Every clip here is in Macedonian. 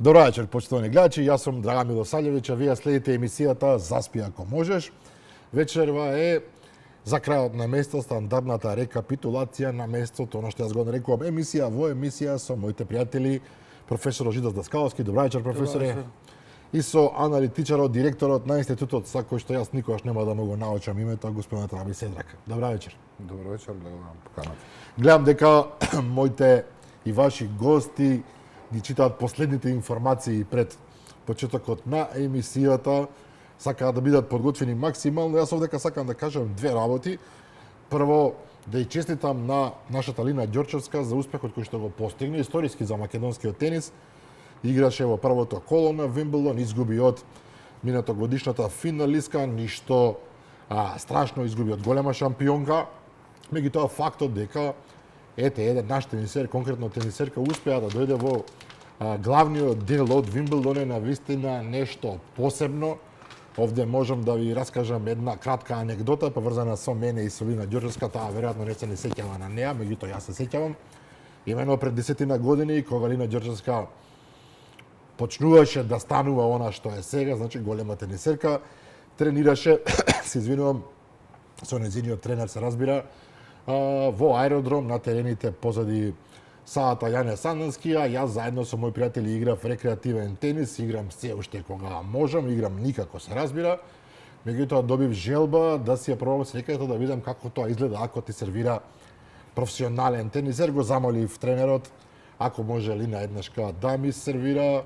Добро вечер, почитувани гледачи. Јас сум Драган Милосављевиќ, а вие следите емисијата Заспи ако можеш. Вечерва е за крајот на место стандардната рекапитулација на местото, она што јас го нарекувам емисија во емисија со моите пријатели професор Ожидос Даскаловски. Добро вечер, професоре. И со аналитичарот, директорот на институтот, за кој што јас никогаш нема да му го научам името, господинот Раби Седрак. Добро вечер. Добро вечер, гледам поканата. Гледам дека моите и ваши гости ги читаат последните информации пред почетокот на емисијата, сакаат да бидат подготвени максимално. Јас овдека сакам да кажам две работи. Прво, да ја честитам на нашата Лина Ѓорчевска за успехот кој што го постигна, историски за македонскиот тенис. Играше во првото коло на Вимблдон, изгуби од минатогодишната финалистка, ништо страшно, изгуби од голема шампионка. Меѓутоа фактот дека еден наш тенисер, конкретно тенисерка, успеа да дојде во главниот дел од Вимблдон е навистина нешто посебно. Овде можам да ви раскажам една кратка анегдота поврзана со мене и со Лина Ѓорчевска, таа веројатно не се не сеќава на неа, меѓутоа јас се сеќавам. Имено пред 10 години, кога Лина Ѓорчевска почнуваше да станува она што е сега, значи голема тенисерка, тренираше, се извинувам, со нејзиниот тренер се разбира, во аеродром на терените позади салата Јане Санданскија. Јас заедно со мои пријатели играв рекреативен тенис, играм се уште кога можам, играм никако се разбира. Меѓутоа добив желба да си ја пробам секако да видам како тоа изгледа ако ти сервира професионален тенисер. Го замолив тренерот ако може Лина еднашка да ми сервира.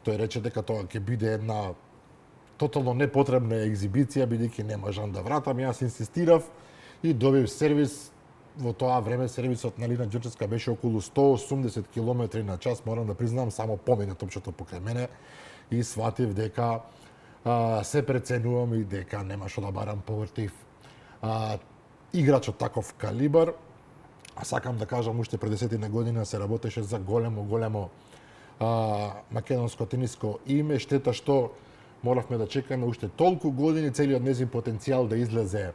Тој рече дека тоа ќе биде една тотално непотребна екзибиција, бидејќи не можам да вратам. Јас инсистирав и добив сервис. Во тоа време сервисот на Лина Ѓорчевска беше околу 180 км на час, морам да признам, само помине топчето покрај мене и сватив дека се преценувам и дека нема што да барам повртив играч од таков калибар. Сакам да кажам, уште пред 10 година се работеше за големо македонско тениско име. Штета што моравме да чекаме уште толку години целиот нејзин потенцијал да излезе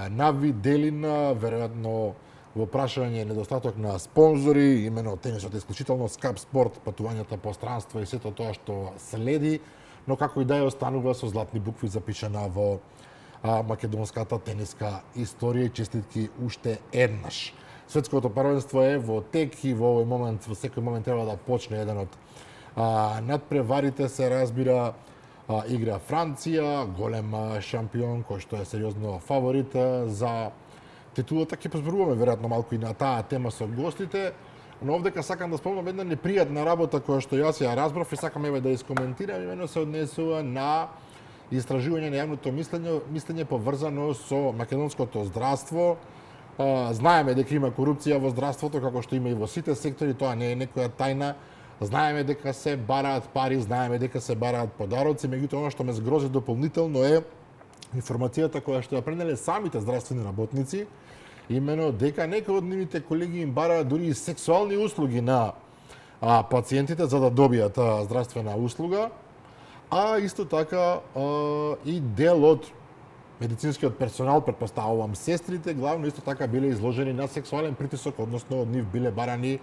на виделина, веројатно во прашање недостаток на спонзори, имено тенисот е исклучително скап спорт, патувањата по странство и сето тоа што следи, но како и да е останува со златни букви запишана во македонската тениска историја и честитки уште еднаш. Светското првенство е во тек и во овој момент, во секој момент треба да почне еден од надпреварите, се разбира. Игра Франција, голем шампион кој што е сериозно фаворит за титулата. Ќе позборуваме веројатно малку и на таа тема со гостите, но овдека сакам да спомнам една непријатна работа која што јас ја разбрав и сакам еве да искоментирам, имено се однесува на истражување на јавното мислење поврзано со македонското здравство. Знаеме дека има корупција во здравството, како што има и во сите сектори, тоа не е некоја тајна. Знаеме дека се бараат пари, знаеме дека се бараат подароци, меѓутоа она што ме згрози дополнително е информацијата која што ја пренеле самите здравствени работници, имено дека некои од нивните колеги им бараат дури и сексуални услуги на пациентите за да добијат здравствена услуга, а исто така и дел од медицинскиот персонал, претпоставувам сестрите, главно исто така биле изложени на сексуален притисок, односно од нив биле барани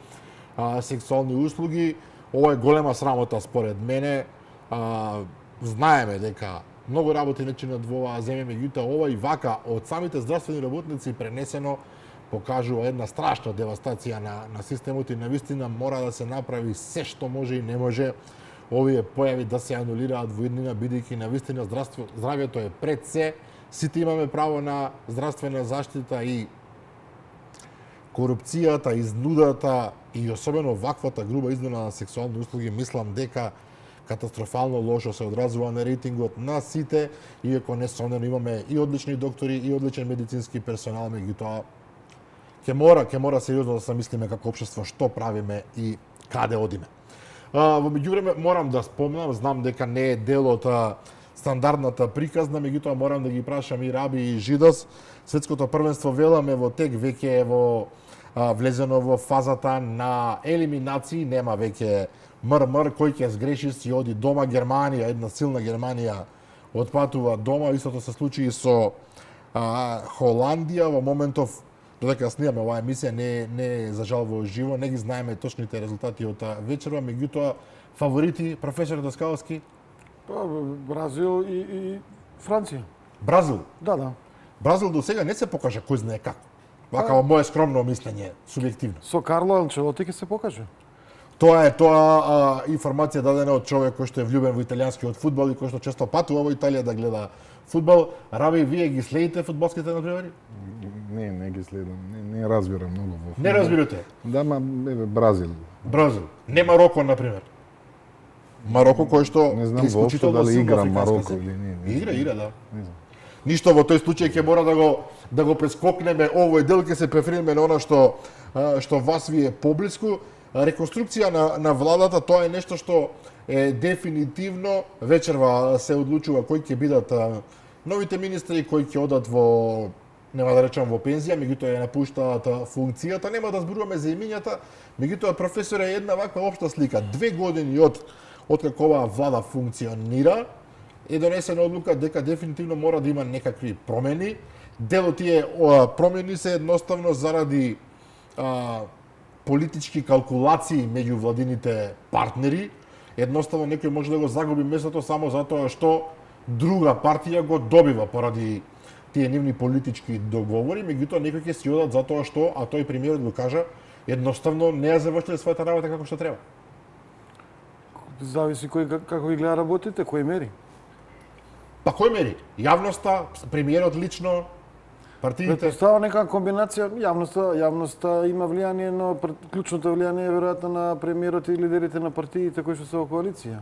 сексуални услуги. Ова е голема срамота според мене. Знаеме дека многу работи не чинат во оваа земја, меѓутоа ова и вака од самите здравствени работници пренесено покажува една страшна девастација на системот и навистина мора да се направи се што може и не може овие појави да се анулираат во иднина, бидејќи навистина здравјето е пред се. Сите имаме право на здравствена заштита и корупцијата, изнудата и особено ваквата груба измена на сексуални услуги, мислам дека катастрофално лошо се одразува на рейтингот на сите, иако несомнено имаме и одлични доктори и одличен медицински персонал, меѓутоа ќе мора сериозно да се мислиме како општество што правиме и каде одиме. Во меѓувреме морам да спомнам, знам дека не е дел од стандардната приказна, меѓутоа морам да ги прашам и Раби и Жидос. Светското првенство веламе во тек веќе е влезено во фазата на елиминации, нема веќе мрмр, кој ќе сгреши си оди дома. Германија, една силна Германија отпатува дома, истото се случи и со Холандија. Во моментов додека снимаме оваа емисија не е за жал во живо, не ги знаеме точните резултати од вечерва, меѓутоа фаворити професор Даскалски? Бразил и Франција. Бразил. Да. Бразил до сега не се покажа кој знае како. Вака во мое скромно мислење, субјективно. Со Карло Анчелоти ќе се покаже. Тоа е информација дадена од човек кој што е влюбен во италијанскиот фудбал и кој што често патува во Италија да гледа фудбал. Раби, вие ги следите фудбалските надпревари? Не ги следам. Не разбирам многу во фудбал. Не разбирате? Да, Бразил. Бразил. Не Мароко, например. Мароко кој што Не знам воопшто дали игра Мароко или не. Игра, да. Не знам. Ништо, во тој случај ќе мора да го прескокнеме овој дел, ќе се префрлиме на она што вас ви е поблиску. Реконструкција на владата, тоа е нешто што е дефинитивно вечерва се одлучува кои ќе бидат новите министри, кои ќе одат во, нема да речам во пензија, меѓутоа ја напуштаат функцијата. Нема да зборуваме за имињата, меѓутоа професор е една ваква општа слика. 2 години од како оваа влада функционира, е донесена одлука дека дефинитивно мора да има некакви промени. Дел од тие промени се едноставно заради политички калкулации меѓу владините партнери. Едноставно некој може да го загуби местото само затоа што друга партија го добива поради тие нивни политички договори, меѓутоа некој ќе си одат затоа што, а тој премиерот го кажа, едноставно не ја завршиле својата работа како што треба. Зависи како ги гледа работите, кој мери. Па кој мери? Јавноста, премиерот лично, партиите? Става нека комбинација, јавноста има влијание, но клучното влијание е веројатно на премиерот и лидерите на партиите кои што се во коалиција.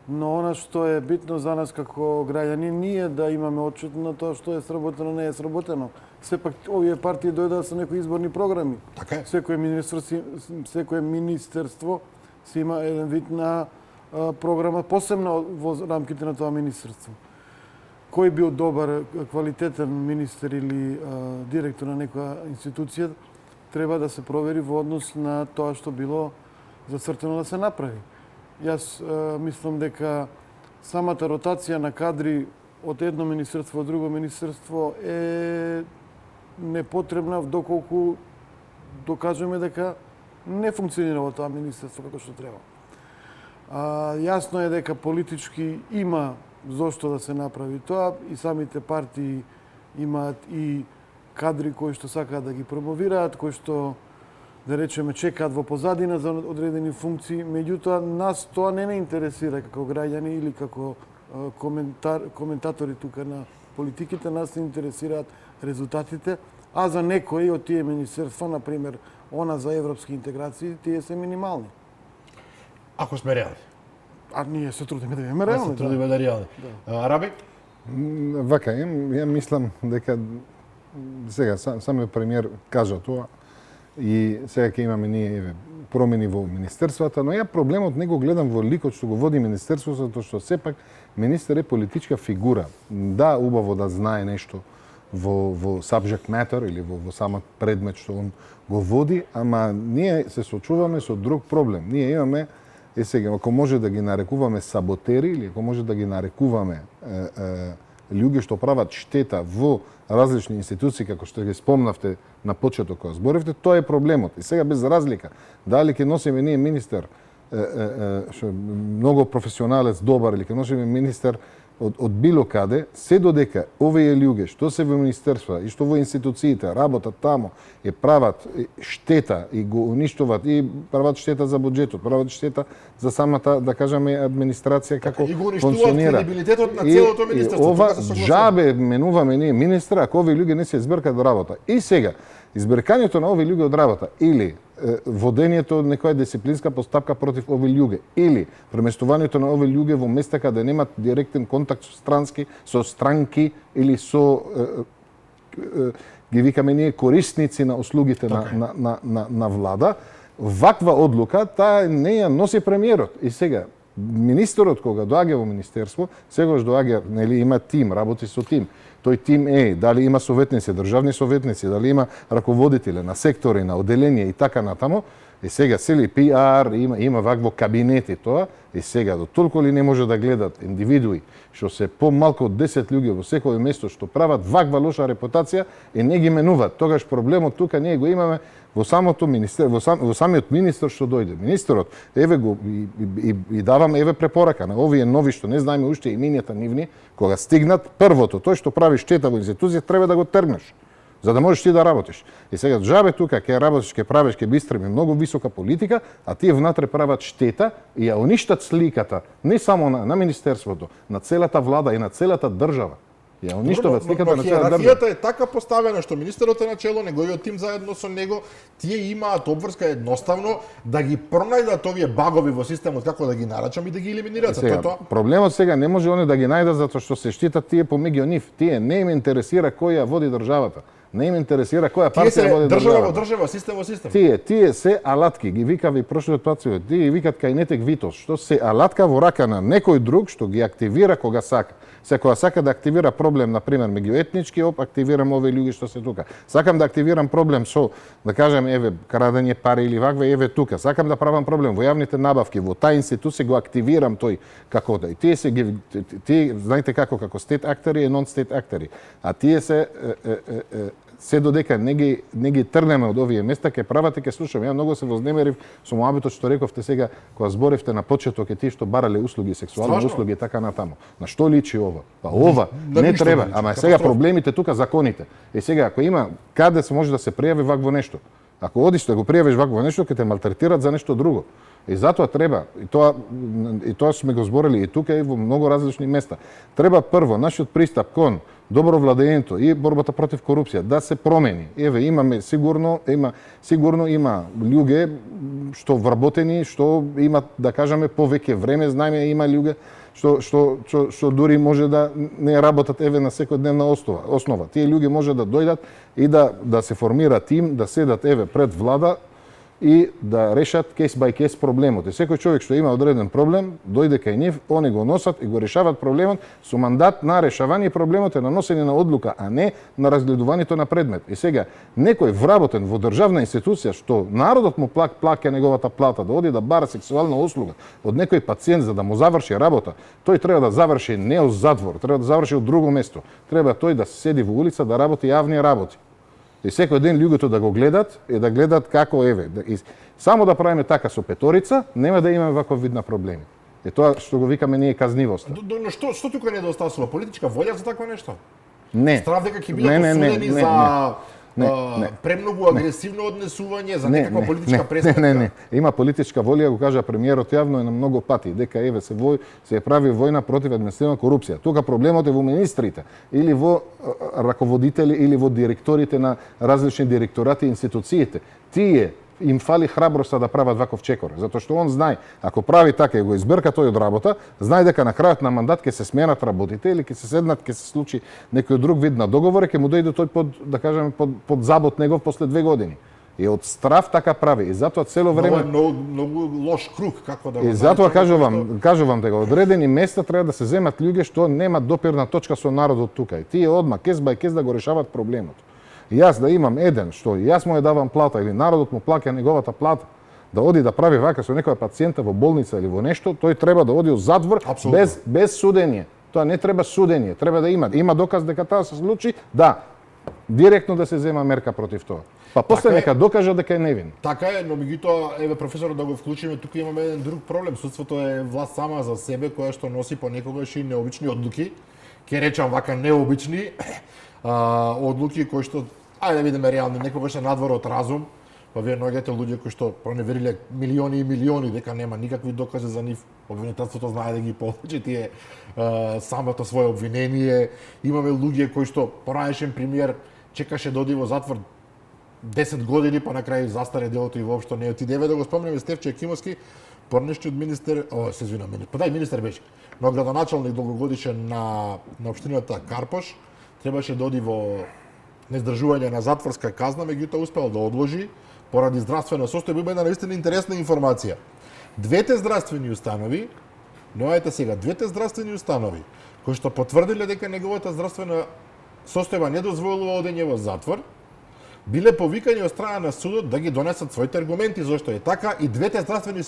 Но она што е битно за нас како граѓани, ние да имаме отчет на тоа што е сработено, не е сработено. Сепак овие партии дојдоа со некои изборни програми. Така е. Секој министерство си има еден вид на програма, посебно во рамките на тоа министерство. Кој бил добар, квалитетен министер или директор на некоја институција, треба да се провери во однос на тоа што било зацртено да се направи. Јас мислам дека самата ротација на кадри од едно министерство во друго министерство е непотребна доколку докажеме дека не функционира во тоа министерство како што треба. Јасно е дека политички има зошто да се направи тоа и самите партии имаат и кадри кои што сакаат да ги промовираат, кои што да речеме чекаат во позадина за одредени функции, меѓутоа нас тоа не интересира како граѓани или како коментатори тука на политиките, нас не интересираат резултатите, а за некои од тие министерства, например, она за европски интеграции, тие се минимални. Ако сме реални. А ние се трудиме да имаме реални. Се трудиме да реални. Раби? Вака, ја мислам дека сега самиот премиер кажа тоа и сега ќе имаме ние промени во министерствата, но ја проблемот не го гледам во ликот што го води министерството, затоа што сепак министер е политичка фигура. Да, убаво да знае нешто во subject matter или во самот предмет што он го води, ама ние се соочуваме со друг проблем. Ние имаме сега, ако може да ги нарекуваме саботери или ако може да ги нарекуваме луѓе што прават штета во различни институции, како што ги спомнавте на почеток кога зборевте, тоа е проблемот. И сега без разлика, дали ќе носиме ние министер што многу професионалец, добар, или ќе носиме министер од било каде, се додека овие луѓе што се во министерства и што во институциите работат таму, и прават штета и го уништуваат и прават штета за буџетот, прават штета за самата, да кажеме, администрација како функционира. И кредибилитетот на целото министерство. Ова жабе менуваме ние министра, ако овие луѓе не се избркат од работа. И сега, избркањето на овие луѓе од работа или водењето од некоја дисциплинска постапка против овие луѓе или преместувањето на овие луѓе во места каде немат директен контакт со странки или со ги викаме ние корисници на услугите на влада, ваква одлука таа не ја носи премиерот. И сега министерот кога доаѓа во министерство, сегаш доаѓа, нели има тим, работи со тим. Тој тим дали има советници, државни советници, дали има раководители на сектори, на оделенија и така натаму, И сега цели пиар, има вакво кабинети тоа, и сега до толку ли не може да гледат индивидуи што се помалку од 10 луѓе во секое место што прават ваква лоша репутација и не ги менуваат. Тогаш проблемот тука ние го имаме во самото министер, во самиот министер што дојде. Министерот еве го и давам еве препорака на овие нови што не знаеме уште имињата нивни, кога стигнат првото тој што прави штета во институција треба да го тернеш, за да можеш ти да работиш. И сега джабе тука ќе работиш, ќе правиш, ќе бистреми многу висока политика, а тие внатре прават штета и ја уништат сликата не само на министерството, на целата влада и на целата држава. Ја уништуваат сликата на целата држава. Хиерархијата е така поставена што министерот е начело, неговиот тим заедно со него, тие имаат обврска едноставно да ги пронајдат овие багови во системот, како да ги нарачам и да ги елиминираат. Сега, проблемот сега не може они да ги најдат затоа што се штитат тие помеѓу нив. Тие не им интересира кој ја води државата. Не им интересира која партија води државата. Држава во држава, систем во систем. Тие се алатки, ги викав и прошлиот пат, тие викат кајнетек Витос, што се алатка во рака на некој друг што ги активира кога сака. Се кога сака да активира проблем, например, меѓуетнички, активирам овие луѓе што се тука. Сакам да активирам проблем со, да кажем, еве, крадење пари или ваква, еве тука. Сакам да правам проблем во јавните набавки, во тај институција го активирам тој како да. И тие се тие знаете како стейт актери и нон стейт актери. А тие се додека не ги трнеме од овие места, ќе прават и ќе слушаме. Ја многу се вознемерив со моабитот што рековте сега кога зборевте на почеток е тие што барале услуги, сексуални услуги и така натаму. На што личи ова? Па ова не треба. Ама сега проблемите тука законите. И сега ако има каде се може да се пријави вакво нешто. Ако одиш да го пријавиш вакво нешто, ќе те малтретират за нешто друго. И затоа треба, и тоа сме го зборили и тука и во многу различни места. Треба прво нашиот пристап кон добро владењето и борбата против корупција да се промени. Еве имаме сигурно има луѓе што вработени, што имат да кажеме повеќе време, знаеме има луѓе што дури може да не работат еве на секојдневна основа. Тие луѓе може да дојдат и да се формира тим, да седат еве пред влада и да решат кейс бај кейс проблемот. И секој човек што има одреден проблем, дојде кај нив, они го носат и го решават проблемот со мандат на решавање проблемот е на носење на одлука, а не на разгледувањето на предмет. И сега некој вработен во државна институција што народот му плаќа неговата плата да оди да бара сексуална услуга од некој пациент за да му заврши работа, тој треба да заврши не од затвор, треба да заврши од друго место. Треба тој да седи во улица да работи јавни работи. И секој ден луѓето да го гледат и да гледат како еве. Само да правиме така со петорица, нема да имаме ваков вид на проблеми. И тоа што го викаме ние казнивост. Но што тука недостасува? Политичка волја за такво нешто? Не. Страв дека ќе бидат осудени за премногу агресивно однесување, за некаква политичка престапка? Не. Има политичка волја, го кажа премиерот јавно и на многу пати, дека еве се прави војна против административна корупција. Тука проблемот е во министрите или во раководители или во директорите на различни директорати и институциите. Тие им фали храброста да прават ваков чекор, затоа што он знае, ако прави така и го избрка тој од работа, знае дека на крајот на мандат ќе се сменат работите или ќе се седнат, ќе се случи некој друг вид на договор, ќе му дојде тој под забот негов после 2 години. И од страв така прави. И затоа цело време многу лош круг како да го. И затоа кажувам дека одредени места треба да се земат луѓе што немаат допирна точка со народот тука. И тие одма кес бај кес да го решават проблемот. Јас да имам еден што јас му ја давам плата или народот му плаќа неговата плата, да оди да прави вака со некоја пациента во болница или во нешто, тој треба да оди во затвор без судење. Тоа не треба судење, треба да има доказ дека тоа се случи, да, директно да се зема мерка против тоа. Па после нека докажа дека е невин. Така е, но меѓутоа еве професорот да го вклучиме, тука имаме еден друг проблем. Судството е власт сама за себе која што носи понекогаш и необични одлуки. Ке речам вака необични одлуки кои што ајде да видиме реално некогаш е надвор од разум. Па вие наоѓате луѓе кои што проneвериле милиони и милиони дека нема никакви докази за нив. Обвинителството знае да ги повлече тие самото свое обвинение. Имаме луѓе кои што поранешен премиер чекаше да оди во затвор 10 години, па на крај застаре делото и воопшто не отидеве. Да го спомнеме Стефче Екимовски, порнешниот министер, се извинам, министер беше, но градоначалник долгогодишен на општината Карпош, требаше да оди во нездржување на затворска казна, меѓутоа успел да одложи поради здравствена состојба. Има една наистина интересна информација. Двете здравствени установи, новајте сега, двете здравствени установи кои што потврдиле дека неговата здравствена состојба не дозволува одење во затвор, биле повикани од страна на судот да ги донесат своите аргументи зашто е така и двете здравствени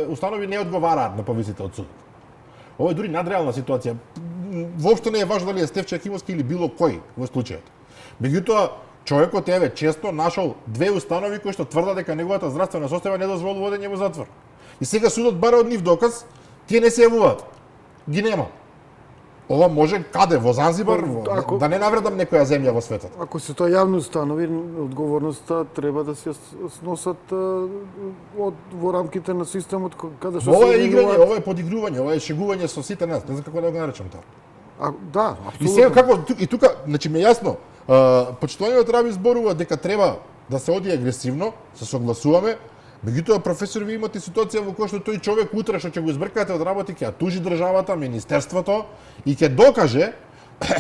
установи не одговараат на повиците од судот. Ова е дури надреална ситуација. Воопшто не е важно дали е Стефче Акимовски или било кој во случајот. Меѓутоа, човекот еве често нашол две установи кои што тврдат дека неговата здравствена состојба не дозволува водење во затвор. И сега судот бара од нив доказ, тие не се јавуваат. Ги нема. Ова може каде во Занзибар, да не навредам некоја земја во светот. Ако се тоа јавно установи, одговорноста треба да се сносат во рамките на системот каде што ова е играње, ова е подигрување, ова е шегување со сите нас, не знам како да го наречам тоа. Да, И апсолутно. сега како и тука, значи ме јасно, почитуваниот Раби зборува дека треба да се оди агресивно, се согласуваме. Меѓутоа, професор, ви имате ситуација во која што тој човек утре што ќе го избркате од работи, ќе ја тужи државата, министерството и ќе докаже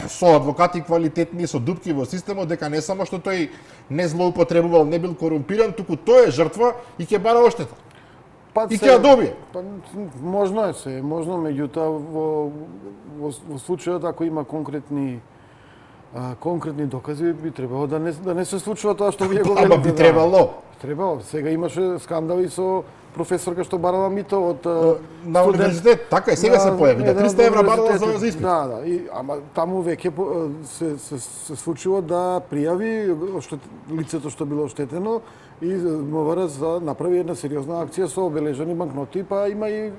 со адвокати квалитетни, со дупки во системот, дека не само што тој не злоупотребувал, не бил корумпиран, туку тој е жртва и ќе бара оштета. И ќе ја добие. Можно е се, можно, меѓутоа во случајот ако има конкретни докази, би требало да не се случува тоа што вие го велите. Ама би требало. Требало. Сега имаше скандали со професорка што барала мито од на универзитет, така и сега се појави, да 300 евра барала за испит. Да, ама таму веќе се случило да пријави лицето што било оштетено и МВР направи една сериозна акција со обележани банкноти, па има и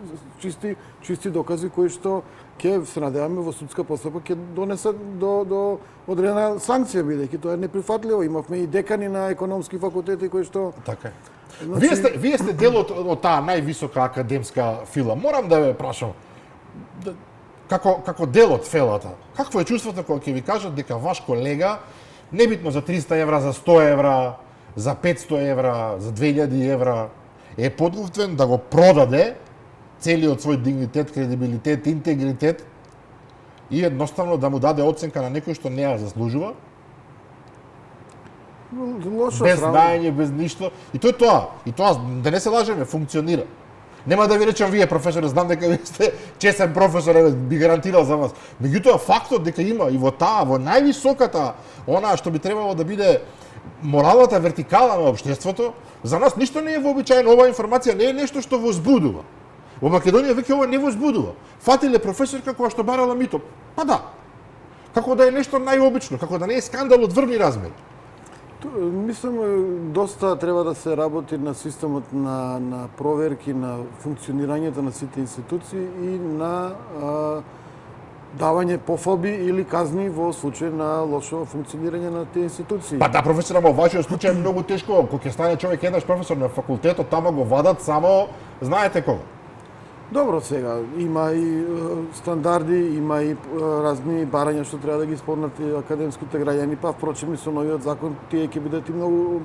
чисти докази кои што ќе се надеваме во судска постапка ќе донесат до одредена санкција, бидејќи тоа е неприфатливо. Имавме и декани на економски факултети кои што Така е. Значи... Вие сте дел од таа највисока академска фила. Морам да ве прашам, како дел од фелата, какво е чувството кога ќе ви кажат дека ваш колега, небитно за 300 евра, за 100 евра, за 500 евра, за 2000 евра, е подготвен да го продаде целиот свој дигнитет, кредибилитет, интегритет и едноставно да му даде оценка на некој што не ја заслужува? лошо Без знаење, без ништо. И тоа е тоа. И тоа, да не се лажеме, функционира. Нема да ви речам вие, професоре, знам дека ви сте чесен професор, би гарантирал за вас. Меѓутоа, фактот дека има и во највисоката, онаа што би требало да биде моралната вертикала на општеството, за нас ништо не е вообичаено. Оваа информација не е нешто што возбудува. Во Македонија веќе ова не возбудува. Фатиле професорка која што барала мито. Па да. Како да е нешто најобично, како да не е скандал од врвни размери. Мислам, доста треба да се работи на системот на проверки на функционирањето на сите институции и на давање пофоби или казни во случај на лошо функционирање на тие институции. Па да, професор, ама вашиот случај е многу тешко. Кога ќе стане човек еднаш професор на факултетот, тама го вадат само знаете кога. Добро, сега има и стандарди, има и разни барања што треба да ги исполнат и академските граѓани, па впрочем и со новиот закон тие ќе бидат и многу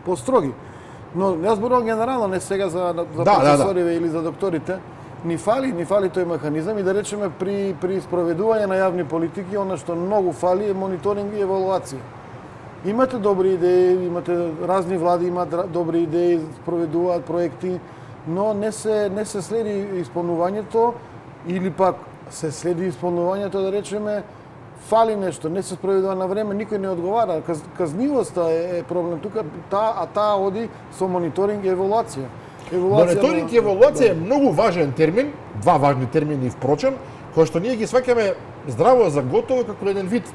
по-строги. Но јас зборувам генерално, не сега за професориве или за докторите. Ни фали тој механизам и да речеме при спроведување на јавни политики, она што многу фали е мониторинг и евалуација. Имате добри идеи, имате разни влади имаат добри идеи, спроведуваат проекти, но не се следи исполнувањето или пак се следи исполнувањето, да речеме, фали нешто, не се спроведува на време, никој не одговара. Казнивоста е проблем тука, таа оди со мониторинг и евалуација. Мониторинг и евалуација е многу важен термин, два важни термини впрочем, кои што ние ги сваќаме здраво за готово како еден вид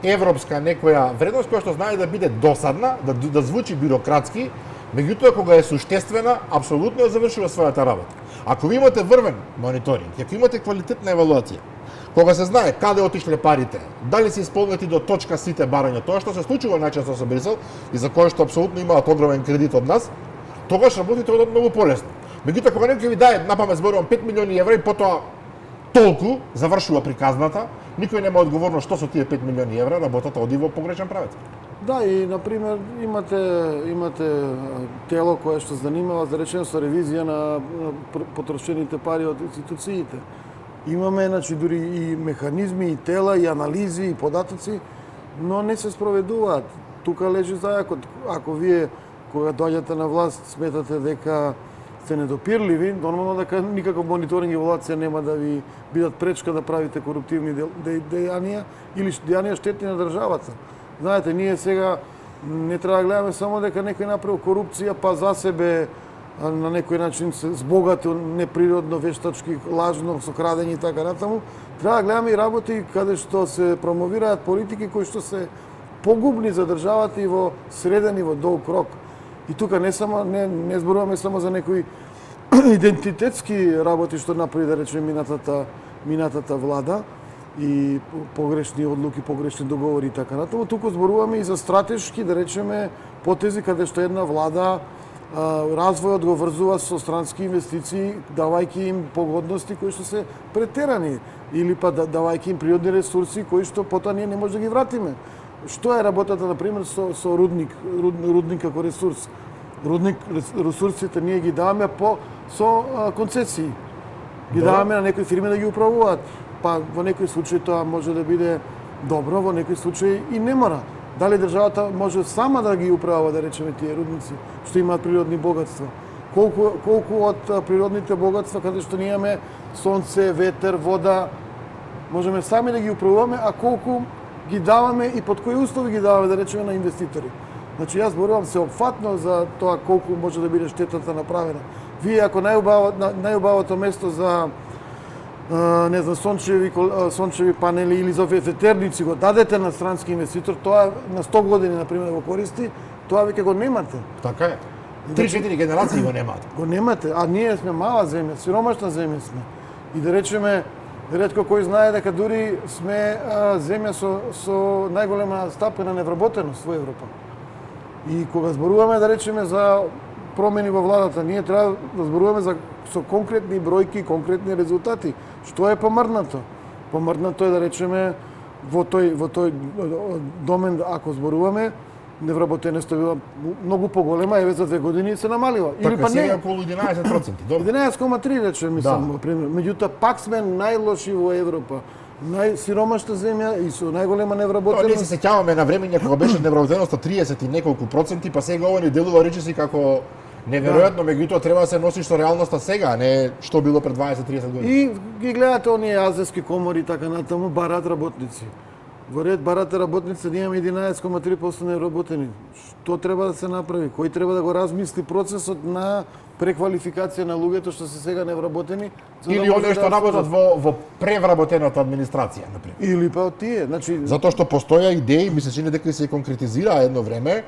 европска некоја вредност која што знае да биде досадна, да звучи бирократски, меѓутоа кога е суштествена, апсолутно ја завршува својата работа. Ако ви имате врвен мониторинг, ако имате квалитетна евалуација, кога се знае каде отишле парите, дали се исполнети до точка сите барања, тоа што се случува најчесто со Брисел и за кое што апсолутно имаат огромен кредит од нас, тогаш работите одат многу полесно. Меѓутоа кога некој ви дае, напамет зборувам, 5 милиони евра и потоа толку завршува приказната, никој нема одговорност што со тие 5 милиони евра, работата оди во погрешен правец. Да, и например имате тело кое што занимава, да речеме, со ревизија на потрошените пари од институциите. Имаме, значи, дури и механизми, и тела, и анализи, и податоци, но не се спроведуваат. Тука лежи зајакот. Ако вие, кога доаѓате на власт, сметате дека сте недопирливи, нормално дека никаков мониторинг и евалуација нема да ви бидат пречка да правите коруптивни дејанија или дејанија штетни на државата. Знаете, ние сега Не треба да гледаме само дека некој направил корупција, па за себе на некој начин се збогатил неприродно, вештачки, лажно, со крадење и така натаму. Треба да гледаме и работи каде што се промовираат политики кои што се погубни за државата и во среден и во долг рок. И тука не зборуваме само за некои идентитетски работи што направи, да речеме, минатата влада и погрешни одлуки, погрешни договори и така натаму, туку зборуваме и за стратешки, да речеме, потези каде што една влада развојот го врзува со странски инвестиции, давајќи им погодности кои што се претерани или па давајќи им природни ресурси кои што потоа ние не може да ги вратиме. Што е работата, например, со рудник како ресурс? Ресурсите ние ги даваме со концесии. Ги даваме на некои фирми да ги управуваат. Па во некој случај тоа може да биде добро, во некој случај и не мора. Дали државата може сама да ги управува, да речеме, тие рудници, што имаат природни богатства? Колку од природните богатства, каде што ние имаме сонце, ветер, вода, можеме сами да ги управуваме, а колку ги даваме и под кои услови ги даваме, да речеме, на инвеститори? Значи, јас зборувам сеопфатно за тоа колку може да биде штетата направена. Вие, ако најубавото место за не знам, сончеви панели или за ветерници го дадете на странски инвеститор, тоа на 100 години, например, го користи, тоа веќе го немате. Така е. 3-4 генерации го немате. Го немате, а ние сме мала земја, сиромашна земја сме. И да речеме, ретко кој знае дека дури сме земја со најголема стапка на невработеност во Европа. И кога зборуваме, да речеме, за промени во владата, ние треба да зборуваме со конкретни бројки, конкретни резултати. Што е помрднато? Помрднато е, да речеме, во тој домен, ако зборуваме, невработеноста била многу поголема, еве за 2 години се намалила. Така, или па сега околу 11%. 11,3 речем, мислам, пример. Меѓутоа пак сме најлоши во Европа. Најсиромашна земја и со најголема невработеност. Ние се сеќаваме на времења кога беше невработеноста 30 и неколку проценти, па сега ова ни делува речиси како неверојатно, меѓутоа треба да се носиш со реалноста сега, а не што било пред 20-30 години. И ги гледате оние азиски комори така натаму, барат работници. Во ред барате работници, ние имаме 11,3% неработени. Што треба да се направи? Кој треба да го размисли процесот на преквалификација на луѓето што се сега невработени? Или оние што работат во превработената администрација, например. Или па тие, значи затоа што постоја идеи, ми се чини дека се конкретизира едно време,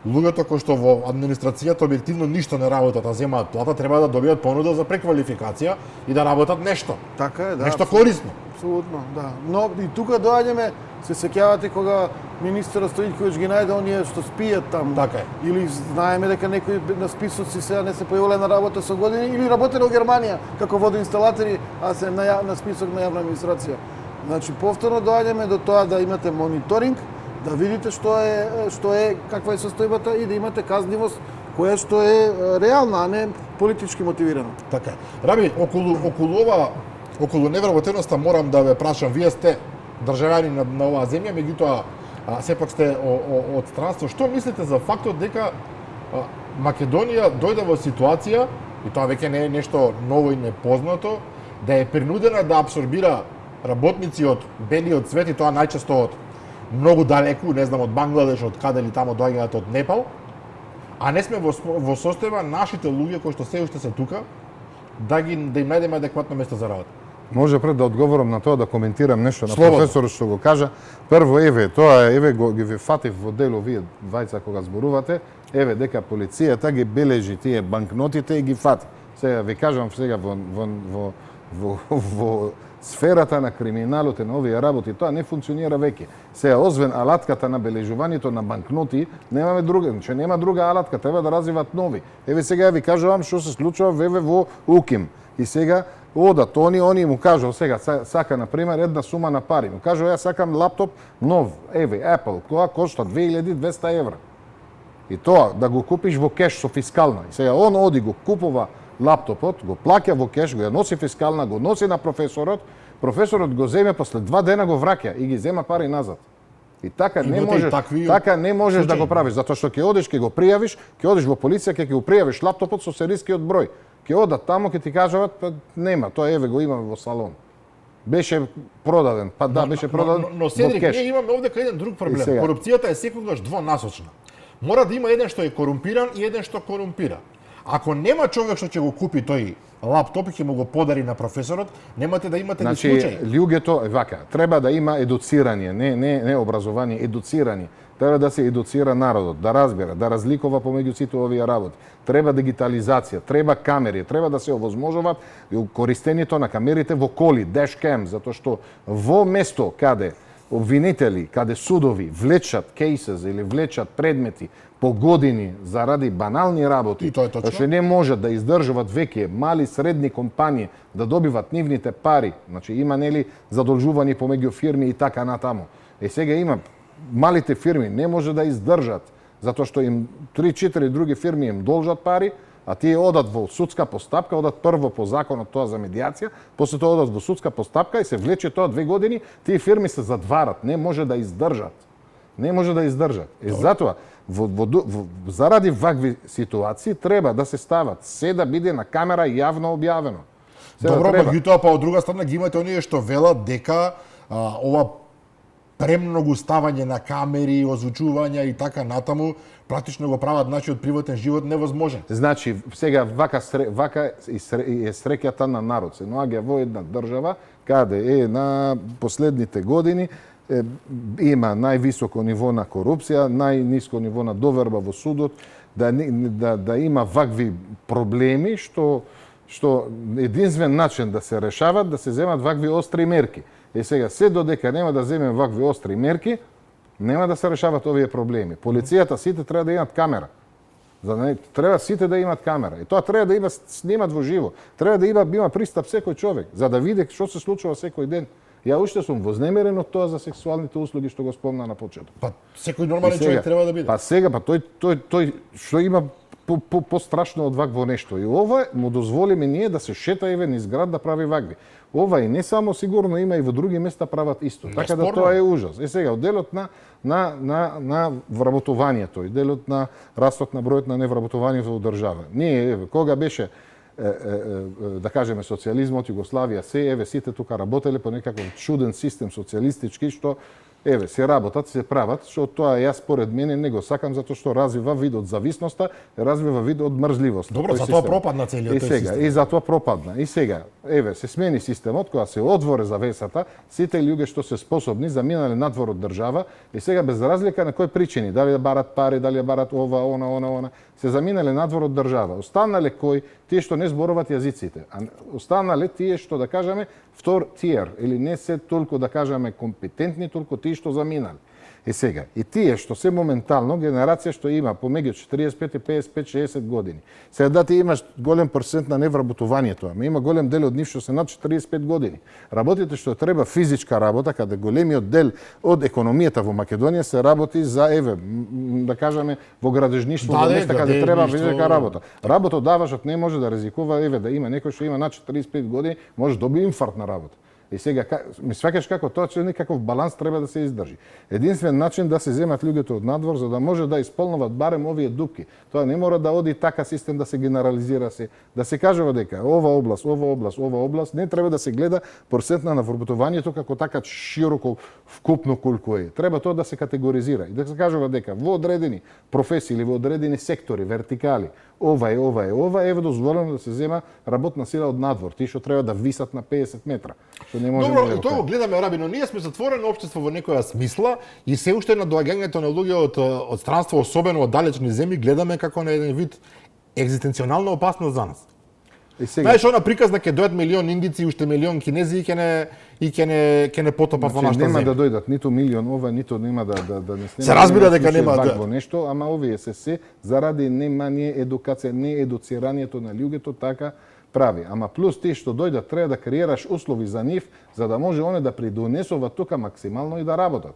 луѓето кои што во администрацијата објективно ништо не работат, а земаат плата, треба да добијат понуда за преквалификација и да работат нешто. Така е, да. Нешто корисно. Апсолутно, да. Но и тука доаѓаме, се сеќавате кога министерот Стоиќковиќ ги најде оние што спијат таму. Така е. Или знаеме дека некои на списоци сега не се појавиле на работа со години, или работеле во Германија како водоинсталатори, а се на список на јавна администрација. Значи повторно доаѓаме до тоа да имате мониторинг, да видите што е каква е состојбата и да имате казнивост која што е реална, а не политички мотивирана. Така. Раби, околу невработеноста морам да ве прашам, вие сте државјани на оваа земја, меѓутоа сепак сте од странство. Што мислите за фактот дека Македонија дојде во ситуација, и тоа веќе не е нешто ново и непознато, да е принудена да абсорбира работници од белиот свет, и тоа најчесто од многу далеку, не знам, од Бангладеш, од каде ли тамо доаѓаат, од Непал, а не сме во состојба нашите луѓе кои што се уште се тука да им најдеме адекватно место за работа. Може пред да одговорам на тоа, да коментирам нешто на Слободно. професорот што го кажа. Прво, тоа ги ви фатив во дело вие двајца кога зборувате, дека полицијата ги бележи тие банкнотите и ги фати. Сега ви кажам во сферата на криминалот и на овие работи, тоа не функционира веќе. Сега, освен алатката на бележувањето на банкноти, немаме друга, значи нема друга алатка, треба да развиват нови. Сега ви кажувам што се случува во УКИМ. И сега одат они му кажува, сега сака на пример една сума на пари. Му кажува, јас сакам лаптоп нов, Apple, која кошта 2200 евра. И тоа да го купиш во кеш со фискална. И сега он оди го купува лаптопот, го плаќа во кеш, го ја носи фискална, го носи на професорот го земе, после 2 дена го враќа и ги зема пари назад. И така не можеш да го правиш, затоа што ќе одиш, ќе го пријавиш, ќе одиш во полиција, ќе го пријавиш лаптопот со серискиот број. Ќе одат тамо, ќе ти кажат, нема, тоа го имаме во салон. Беше продаден, беше продаден. Но Седрик, ние имаме овде еден друг проблем. Корупцијата е секогаш двонасочна. Мора да има еден што е корумпиран и еден што корумпира. Ако нема човек што ќе го купи тој лаптоп и ќе му го подари на професорот, немате да имате ни случај. Луѓето вака, треба да има едуцирање, не образование, едуцирање. Треба да се едуцира народот, да разбира, да разликува помеѓу сите овие работи. Треба дигитализација, треба камери, треба да се овозможуваат користењето на камерите во коли, дашкем, затоа што во место каде обвинители, каде судови влечат кейсес или влечат предмети по години заради банални работи, И тоа е точно. што не можат да издржуват веќе мали средни компании да добиват нивните пари, значи има нели задолжување помеѓу фирми и така натаму. Сега има малите фирми не може да издржат затоа што им 3-4 други фирми им должат пари, а тие одат во судска постапка, одат прво по законот тоа за медиација, после тоа одат во судска постапка и се влече тоа 2 години, тие фирми се затварат, не може да издржат. Не може да издржат. И затоа заради вакви ситуации треба да се стават се да биде на камера јавно објавено. Добро, меѓутоа па од друга страна ги имате оние што велат дека ова премногу ставање на камери, озвучувања и така натаму, практично го прават нашиот приватен живот невозможен. Значи, сега вака е среќата на народ. Се наоѓа во една држава каде на последните години има највисоко ниво на корупција, најниско ниво на доверба во судот, да има вакви проблеми што единствен начин да се решават, да се земат вакви остри мерки. Сега, се додека нема да земем вакви остри мерки, нема да се решават овие проблеми. Полицијата сите треба да имат камера. Треба сите да имат камера. И тоа треба да има снимат во живо. Треба да има пристап секој човек, за да види што се случува секој ден. Ја уште сум вознемерен од тоа за сексуалните услуги што го спомна на почеток. Па секој нормален човек треба да биде. Па сега, тој што има пострашно од вакво нешто. И ова му дозволиме ние да се шета низ град да прави вакви. Ова и не само сигурно има и во други места прават исто. Така да тоа е ужас. Сега, делот на вработувањето и делот на растот на бројот на невработувањето во држава. Ние, кога беше да кажеме социјализмот, Југославија, сите тука работеле по некаков чуден систем социјалистички што се работат, се прават, што тоа јас според мене не го сакам затоа што развива вид од зависноста, развива вид од мрзливост. Добро, затоа пропадна целиот тој систем. И затоа пропадна. И сега, се смени системот, кога се отворе завесата, сите луѓе што се способни заминале надвор од држава и сега без разлика на кои причини, дали да барат пари, дали да барат ова, она, се заминале надвор од држава. Останале кои тие што не зборуваат јазиците, а останале тие што да кажеме втор тиер или не се толку да кажеме компетентни, толку тие што заминали. Сега, и тие што се моментално генерација што има помеѓу 45 и 55, 60 години. Сега да ти имаш голем процент на невработувањето, ама има голем дел од нив што се над 45 години. Работите што треба физичка работа, каде големиот дел од економијата во Македонија се работи за да кажеме во градежништво, во места каде треба физичка работа. Работодавачот не може да ризикува да има некој што има над 45 години, може да добие инфаркт на работа. И сега, ми сваќаш како тоа, че некаков баланс треба да се издржи. Единствен начин да се земат луѓето од надвор, за да може да исполнуваат барем овие дупки. Тоа не мора да оди така систем да се генерализира се, да се кажува дека ова област, не треба да се гледа процентна на вработувањето како така широко вкупно колку е. Треба тоа да се категоризира и да се кажува дека во одредени професии или во одредени сектори, вертикали, ова е дозволено да се зема работна сила од надвор, тие што треба да висат на 50 метра. Добро, и тоа го гледаме, Раби, но ние сме затворено општество во некоја смисла и се уште на доаѓањето на луѓе од странство, особено од далечни земји, гледаме како на еден вид екзистенционална опасност за нас. Знаеш, она приказна ќе дојдат милион индици, уште милион кинези и ќе не потопат во нашата земја. Нема да дојдат ниту милион ова, ниту нема да не снема. Се разбира дека нема да нешто, ама овие се заради немање едукација, не едуцирањето на луѓето така прави. Ама плюс тие што дојдат треба да креираш услови за нив, за да може они да придонесуваат тука максимално и да работат.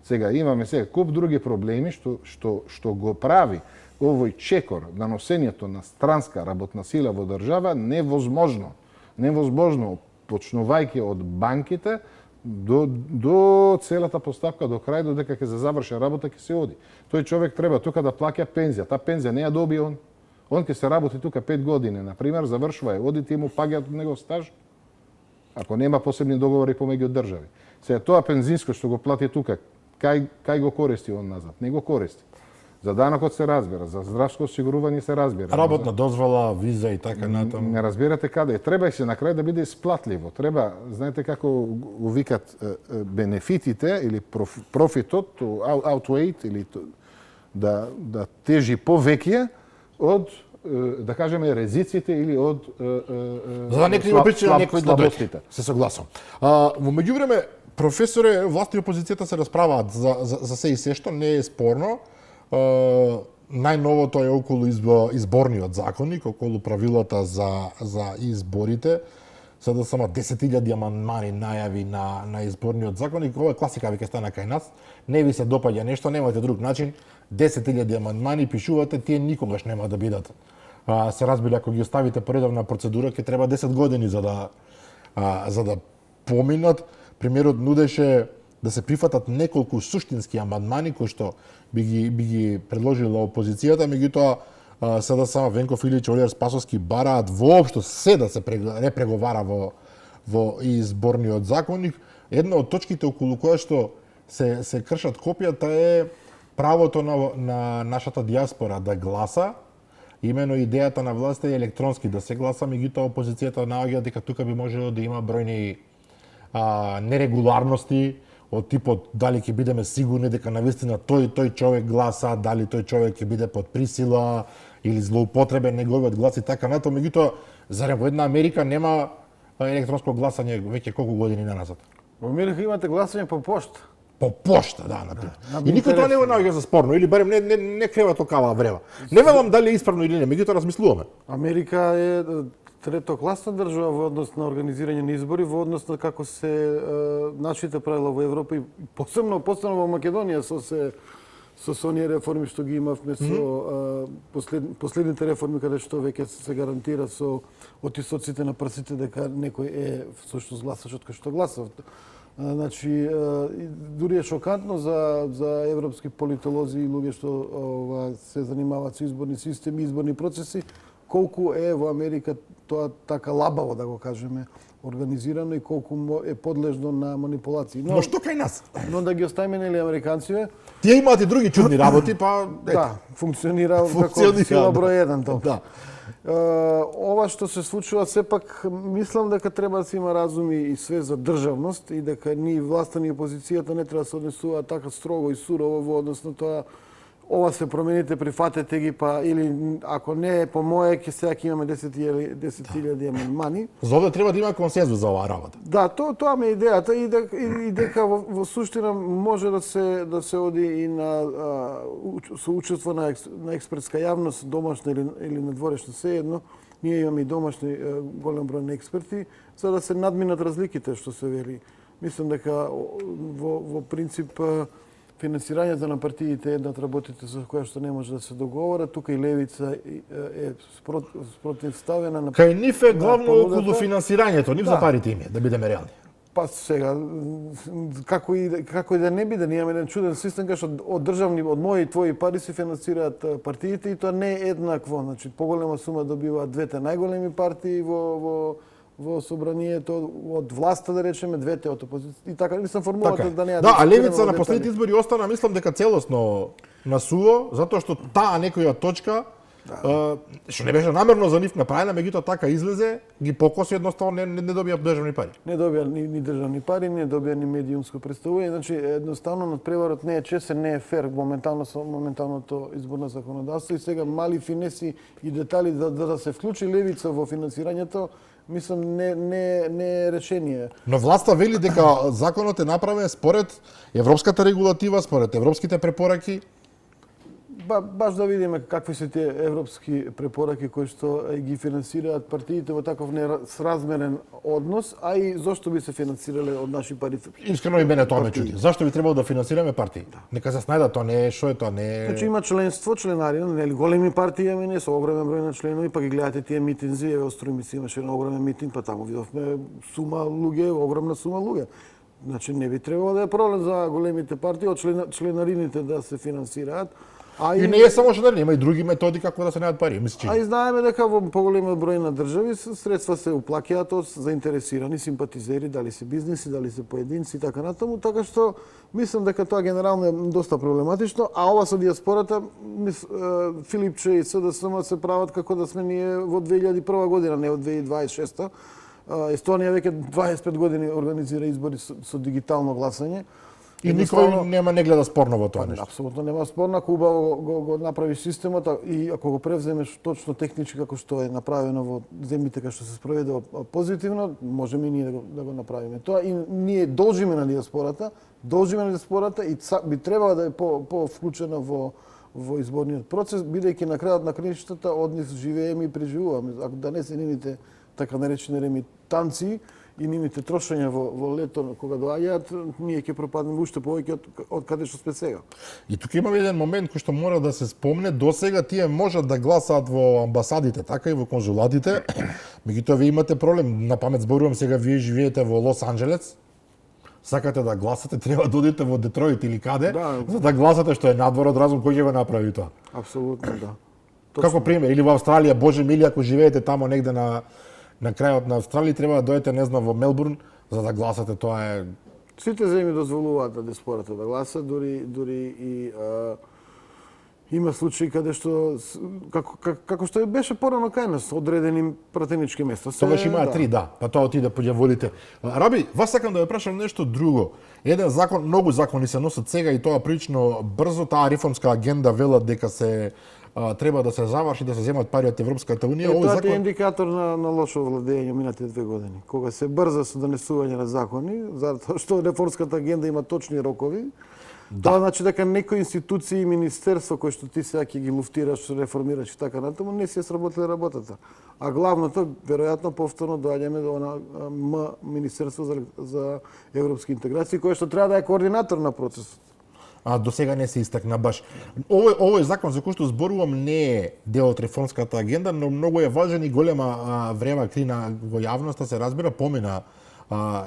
Сега имаме куп други проблеми што го прави овој чекор на носењето на странска работна сила во држава невозможно. Невозможно, почнувајќи од банките до целата постапка до крај, додека ќе се заврши работа, ќе се оди. Тој човек треба тука да плаќа пензија. Таа пензија не ја доби он. Он ќе се работи тука 5 години, например, завршува е, оди ти му паѓаат од него стаж, ако нема посебни договори помеѓу држави. Сега тоа пензинско што го плати тука, кај го користи он назад? Не го користи. За данокот се разбира, за здравско осигурување се разбира. Работна дозвола, виза и така натаму. Не разбирате каде. Треба и се на крај да биде исплатливо. Треба, знаете како увикат бенефитите или профитот, outweigh или да тежи повеќе од да кажеме резиците или од За да некој има причина некој да дојде. слабостите. Се согласам. Во меѓувреме, професоре, власт и опозицијата се расправаат за се и се што не е спорно. Најновото е околу изборниот законник, околу правилата за изборите. Сега само 10.000 амандмани најави на изборниот законник. Ова е класика веќе стана кај нас. Не ви се допаѓа нешто, немате друг начин. 10.000 амандмани пишувате, тие никогаш нема да бидат. Се разбира, ако ги оставите по редовна процедура, ќе треба 10 години за да поминат. Премиерот нудеше да се прифатат неколку суштински амандмани кои што би ги предложила опозицијата, меѓутоа сега само Венко Филич и Олијар Спасовски бараат воопшто се да се не преговара во изборниот законник. Една од точките околу која што се кршат копијата е правото на нашата диаспора да гласа. Имено идејата на власта е електронски да се гласа, меѓутоа опозицијата наоѓа дека тука би можело да има бројни нерегуларности од типот дали ќе бидеме сигурни дека навистина тој човек гласа, дали тој човек ќе биде под присила или злоупотребен неговиот глас и така натаму. Меѓутоа, зарем во една Америка нема електронско гласање веќе колку години назад? Во Америка имате гласање по пошта. По пошта, да, например. И никој тоа не го наоѓа за спорно, или барем не крева токава врева. Не велам дали е исправно или не, меѓутоа размислуваме. Америка е третокласна држава во однос на организирање на избори, во однос на како се нашите правила во Европа и посебно во Македонија со оние реформи што ги имавме со последните реформи каде што веќе се гарантира со отисоците на прсите дека некој е всушност гласачот кој што гласав. Значи, дури е шокантно за европски политолози и луѓе што се занимаваат со изборни системи, изборни процеси, колку е во Америка тоа така лабаво, да го кажеме, организирано и колку е подлежно на манипулации. Но што кај нас? Но да ги оставиме нели американците, Тие имаат и други чудни работи, па да, функционира како сила број 1 тоа. Да. Ова што се случува, сепак мислам дека треба да се има разум и све за државност и дека ни власта ни опозицијата не треба да се однесуваат така строго и сурово во однос на тоа ова се промените, прифатете ги, па или ако не по мое ќе сега ќе имаме 10.000 амандмани. За овде треба да има консензус за оваа работа. Да, тоа ми е идејата и дека во суштина може да се оди и на со учество на експертска јавност, домашна или надворешна, сеедно. Ние имаме и домашни голем број на експерти за да се надминат разликите што се вели. Мислам дека во принцип финансирањето на партиите е една од работите за која што не може да се договора. Тука и левица е спротивставена на Кај нив е главно околу финансирањето, нив за парите им е, да бидеме реални. Па сега, како и да не биде, ние имаме еден чуден систем кај што од мои и твои пари се финансираат партиите и тоа не е еднакво. Значи, поголема сума добиваат двете најголеми партии во собранието од власта, да речеме, двете од опозиција. И така, мислам, формулата да не е... Да, а левица на последните избори остана, мислам, дека целосно на суво, затоа што таа некоја точка, што не беше намерно за нив направена, меѓутоа така излезе, ги покоси, едноставно не добија државни пари. Не добија ни државни пари, не добија ни медиумско представување. Значи, едноставно, надпреварот не е честен, не е фер моментално со моменталното изборно законодавство и сега мали финеси и детали да се вклучи левица во финансирањето, мислам, не е решение. Но власта вели дека законот е направен според европската регулатива, според европските препораки. Баш да видиме какви се тие европски препораки кои што ги финансираат партиите во таков несразмерен однос, а и зошто би се финансирале од наши пари. Искрено и мене тоа ме чуди. Зашто би требало да финансираме партии? Нека се снајдат, тоа не е што е тоа, не е... Значи има членство, членарина, нели големи партии имаме со огромен број на членови, па ги гледате тие митинзи, во Струјмици имаше еден огромен митинг, па таму видовме сума луѓе, огромна сума луѓе. Значи не би требало да е проблем за големите партии од членарините да се финансираат. И не е само што има и други методи како да се најдат пари, мислиш. А и знаеме дека во поголемиот број на држави средства се уплаќаат од заинтересирани симпатизери, дали се бизниси, дали се поединци и така натаму, така што мислам дека тоа генерално е доста проблематично, а ова со диаспората Филипче и СДСМ се прават како да сме ние во 2001 година, не во 2026. Естонија веќе 25 години организира избори со дигитално гласање. И никој не гледа спорно во тоа нешто. Апсолутно нема спорно, ако убаво го направи системот и ако го превземеш точно технички како што е направено во земјите кај што се спроведува позитивно, можеме и ние да го направиме тоа и ние должиме на диаспората и би требало да е по-вклучена во изборниот процес, бидејќи на крајот на краиштата од нив живееме и преживуваме. Ако да не се нивните така наречени ремитанци и нивните трошења во лето кога доаѓаат, ние ќе пропаднеме уште повеќе од каде што сме сега. И тука имаме еден момент кој што мора да се спомне, досега тие можат да гласаат во амбасадите, така и во конзулатите. Меѓутоа вие имате проблем, на памет зборувам сега, вие живеете во Лос Анџелес. Сакате да гласате, треба да одите во Детройт или каде, за да гласате што е надвор од разум, кој ќе го направи тоа? Апсолутно, да. Како пример, или во Австралија, боже мили, ако живеете тамо негде на крајот на Австралија, треба да дојдете, не знам, во Мелбурн, за да гласате, тоа е... Сите земји дозволуваат на диаспората да гласа, дури и има случаи каде што како што беше порано кај нас, одредени пратенички места. Тогаш имаа 3, да, па тоа отиде по ѓаволите. Раби, вас сакам да ве прашам нешто друго. Еден закон, многу закони се носат сега и тоа прилично брзо, таа реформска агенда велат дека се треба да се заврши, да се земат пари од Европската унија. Тоа е индикатор на лошо владење минатите 2 години. Кога се брза со донесување на закони, затоа што реформската агенда има точни рокови, тоа значи дека некои институции и министерство кои што ти сега ќе ги луфтираш, реформираш и така натаму, не си сработиле работата. А главното, веројатно, повторно доаѓаме до она Министерство за европски интеграции, кое што треба да е координатор на процесот. А до сега не се истакна баш. Овој закон за кој што зборувам не е дел од реформската агенда, но многу е важен и голема врева крина во јавноста се разбира, помина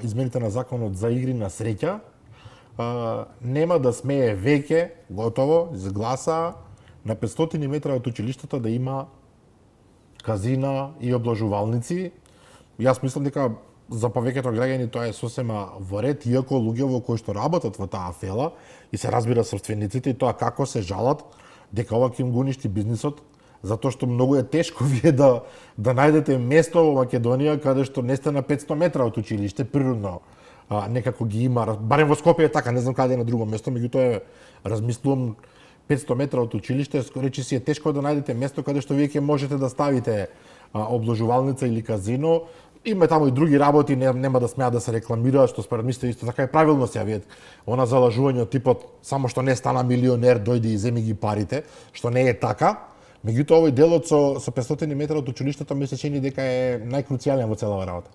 измените на законот за игри на среќа. Нема да смее веќе, готово, изгласа на 500 метра од училиштата да има казина и облажувалници. Јас мислам дека за повеќето граѓани тоа е сосема во ред, иако луѓе кои што работат во таа фела и се разбира собствениците и тоа како се жалат дека ова ќе им го уништи бизнисот, затоа што многу е тешко вие да најдете место во Македонија каде што не сте на 500 метра од училиште, природно некако ги има, барем во Скопје е така, не знам каде е на друго место, меѓутоа размислувам 500 метра од училиште, речи си е тешко да најдете место каде што вие ќе можете да ставите обложувалница или казино. Има таму и други работи, нема да смеат да се рекламираат, што според мислите исто така е правилно се вие. Она залажување од типот само што не стана милионер, дојди и земи ги парите, што не е така. Меѓутоа овој делот со 500 метра од училиштето ми се чини дека е најкруцијален во целава работа.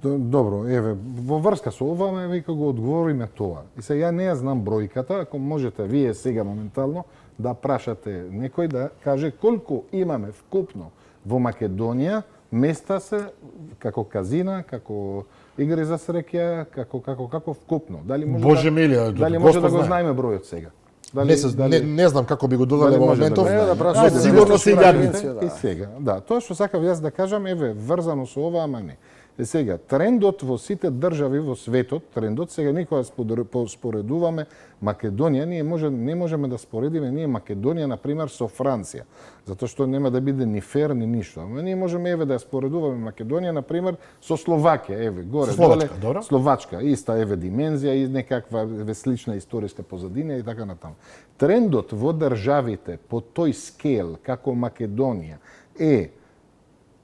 Добро, еве, во врска со ова, веќе го одговориме тоа. И сега ја не ја знам бројката, ако можете вие сега моментално да прашате некој да каже колку имаме вкупно во Македонија места се како казина, како игри за среќа, како вкупно. Дали може Боже мили, дали може да го знаеме бројот сега? Не знам како би го додале во моментов, но сигурно се илјадници. И сега, да, тоа што сакав јас да кажам, еве, врзано со ова, ама не. Сега, трендот во сите држави во светот, сега никога споредуваме Македонија, не можеме да споредиме ние Македонија, например, со Франција, затоа што нема да биде ни фер, ни ништо. Ама ние можеме, еве, да споредуваме Македонија, например, со Словакија, еве, горе, доле, Словачка, иста, еве, димензија, и некаква слична историска позадина и така натаму. Трендот во државите по тој скел, како Македонија, е,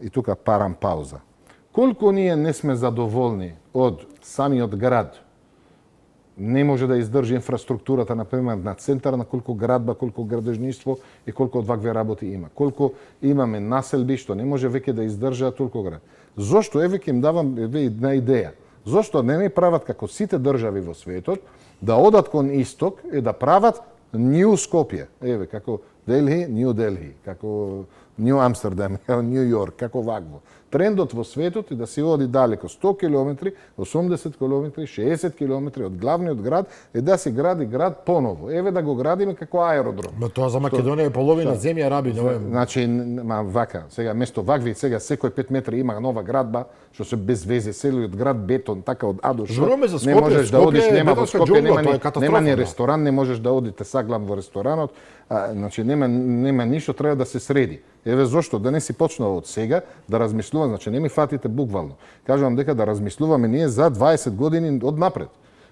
и тука парам пауза, колку ние не сме задоволни од самиот град, не може да издржи инфраструктурата, например, на центар на колку градба, колку градежништво и колку од вакви работи има. Колку имаме населби што не може веќе да издржаат толку град. Зошто, еве ќе им давам една идеја. Зошто не не прават како сите држави во светот, да одат кон исток и да прават Нью Скопје, еве, како Делхи, Нью Делхи, како Нью Амстердам, Нью Йорк, како вакво. Трендот во светот е да се оди далеко 100 километри, 80 километри, 60 километри од главниот град е да се гради град поново. Еве да го градиме како аеродром. Но тоа за Македонија е половина земја раби, Значи, вака, сега место вакви, сега секој 5 метри има нова градба, што се без везе, целиот град бетон, така од А до Ш. Зборуваме за Скопје, Не можеш да одиш, нема во бетонска Скопје, џунгла, нема ни ресторан, не можеш да одите саглам во ресторанот. Значи нема ништо, треба да се среди. Еве зошто да не си почнува од сега да размислувам, значи не ми фатите буквално. Кажувам дека да размислуваме ние за 20 години од напред.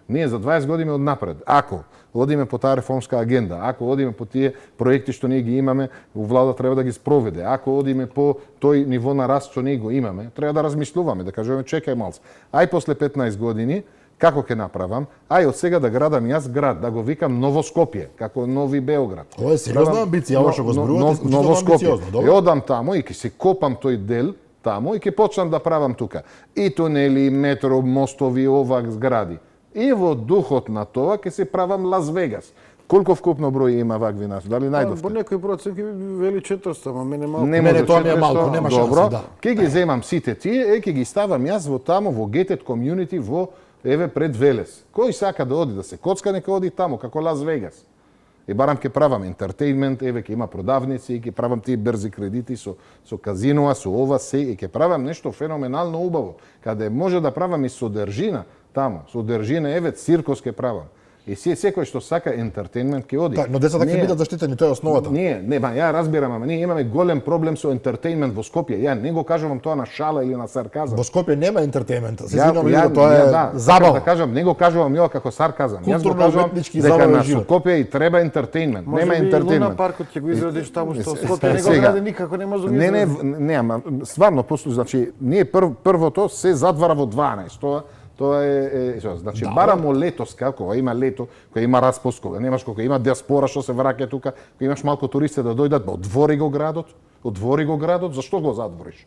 Ние за 20 години од напред. Ако одиме по таа реформска агенда, ако одиме по тие проекти што ние ги имаме, влада треба да ги спроведе. Ако одиме по тој ниво на раст што ние го имаме, треба да размислуваме, да кажеме чекај малце. Ај после 15 години како ќе направам? Ај од сега да градам јас град, да го викам Ново Скопје, како Нови Београд. Ова е сериозна амбиција, ова што го зборувате, Ново Скопје. амбициозно, Ја одам таму и ќе се копам тој дел таму и ќе почнам да правам тука. И тунели, метро, мостови, ова згради. И во духот на тоа ќе се правам Лас Вегас. Колку вкупно број има вакви нас? Дали најдовте? По некои проценти вели 400, ама мене малку. Мене тоа ми е малку, нема шанси, Добро, да. ќе ги земам сите тие, ќе ги ставам јас во таму, во gated community, во еве пред Велес. Кој сака да оди да се коцка, нека оди таму, како Лас Вегас. И барам ќе правам ентертејнмент, еве ќе има продавници, ќе правам тие брзи кредити со казиноа, со ова се, и ќе правам нешто феноменално убаво, каде може да правам и содржина таму, содржина, еве циркус ќе правам. И секој што сака ентертејнмент ќе оди. Да, но децата ќе бидат заштитени, тоа е основата. Ја разбирам, ама ние имаме голем проблем со ентертејнмент во Скопје. Ја не го кажувам тоа на шала или на сарказам. Во Скопје нема ентертејнмент. Се извинувам, тоа е забава. Да кажам, не го кажувам ја како сарказам. Јас го кажувам дека на Скопје и треба ентертејнмент. Нема ентертејнмент. Луна паркот ќе го изградиш таму што Скопје не го гради никако, не може да го изгради. Не, ама стварно значи ние првото се затвара во 12. Тоа е значи барамо летос како има лето, кога има распуст, кога немаш, кога има диаспора што се враќа тука, кога имаш малку туристи да дојдат, отвори го градот, зашто го затвориш?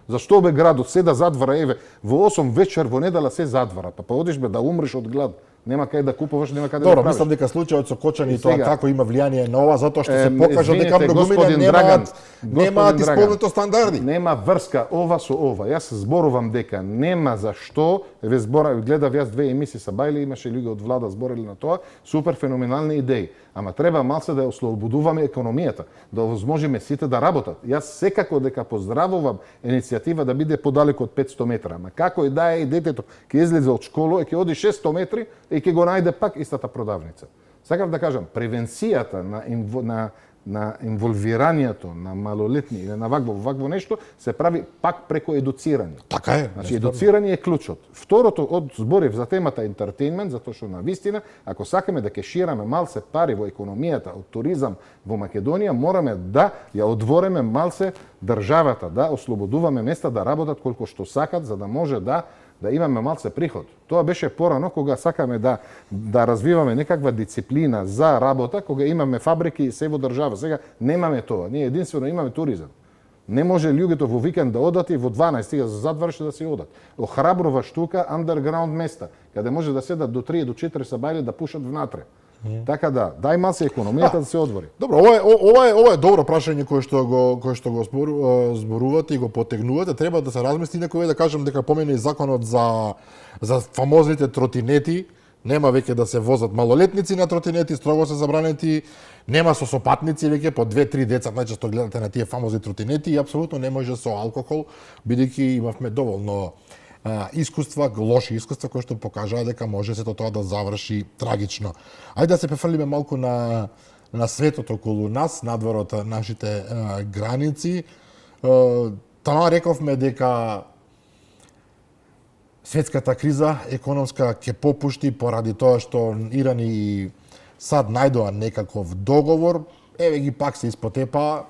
Зашто бе градот се да затвора, еве, во 8 вечер во недела се затвора, па одиш бе да умреш од глад. Нема кај да купуваш, нема каде да правиш. Мислам дека случајот со Кочани и тоа како има влијание на ова, затоа што се покажа дека многумина немаат исполнето стандарди. Нема врска ова со ова. Јас зборувам дека нема зашто, гледав јас 2 емисии са бајли, имаше луѓе од влада зборели на тоа, супер феноменални идеи. Ама треба малце да ослободуваме економијата, да овозможиме сите да работат. Јас секако дека поздравувам иницијатива да биде подалеку од 500 метра, ама како и да е и детето ќе излезе од школа и ќе оди 600 метри и ќе го најде пак истата продавница. Сакав да кажам, превенцијата на инволвирањето на малолетни или на вакво нешто се прави пак преку едуцирање. Така е. Значи едуцирање е клучот. Второто од зборев за темата ентертејнмент, затоа што на вистина, ако сакаме да кешираме малце пари во економијата од туризам во Македонија, мораме да ја одвориме малце државата, да ослободуваме места да работат колку што сакат, за да може да имаме малце приход. Тоа беше порано кога сакаме да развиваме некаква дисциплина за работа, кога имаме фабрики и се во држава. Сега немаме тоа. Ние единствено имаме туризам. Не може луѓето во викенд да одат и во 12 стига за затвараш да се одат. Охрабруваш тука андерграунд места, каде може да седат до 3 до 4 сабајли да пушат внатре. Така да, дај малце економијата да се одвори. Добро, ова е добро прашање кое што го зборувате и го потегнувате. Треба да се размисли некој да кажам дека помине и законот за фамозните тротинети. Нема веќе да се возат малолетници на тротинети, строго се забранети. Нема сосопатници веќе по 2-3 деца, најчесто гледате на тие фамозни тротинети и апсолутно не може со алкохол, бидејќи имавме доволно искуства, лоши искуства кои што покажаа дека може сето тоа да заврши трагично. Ајде да се префрлиме малку на светот околу нас, надвор од нашите граници. Тама рековме дека светската криза економска ќе попушти поради тоа што Иран и САД најдоа некаков договор, еве ги пак се испотепаа.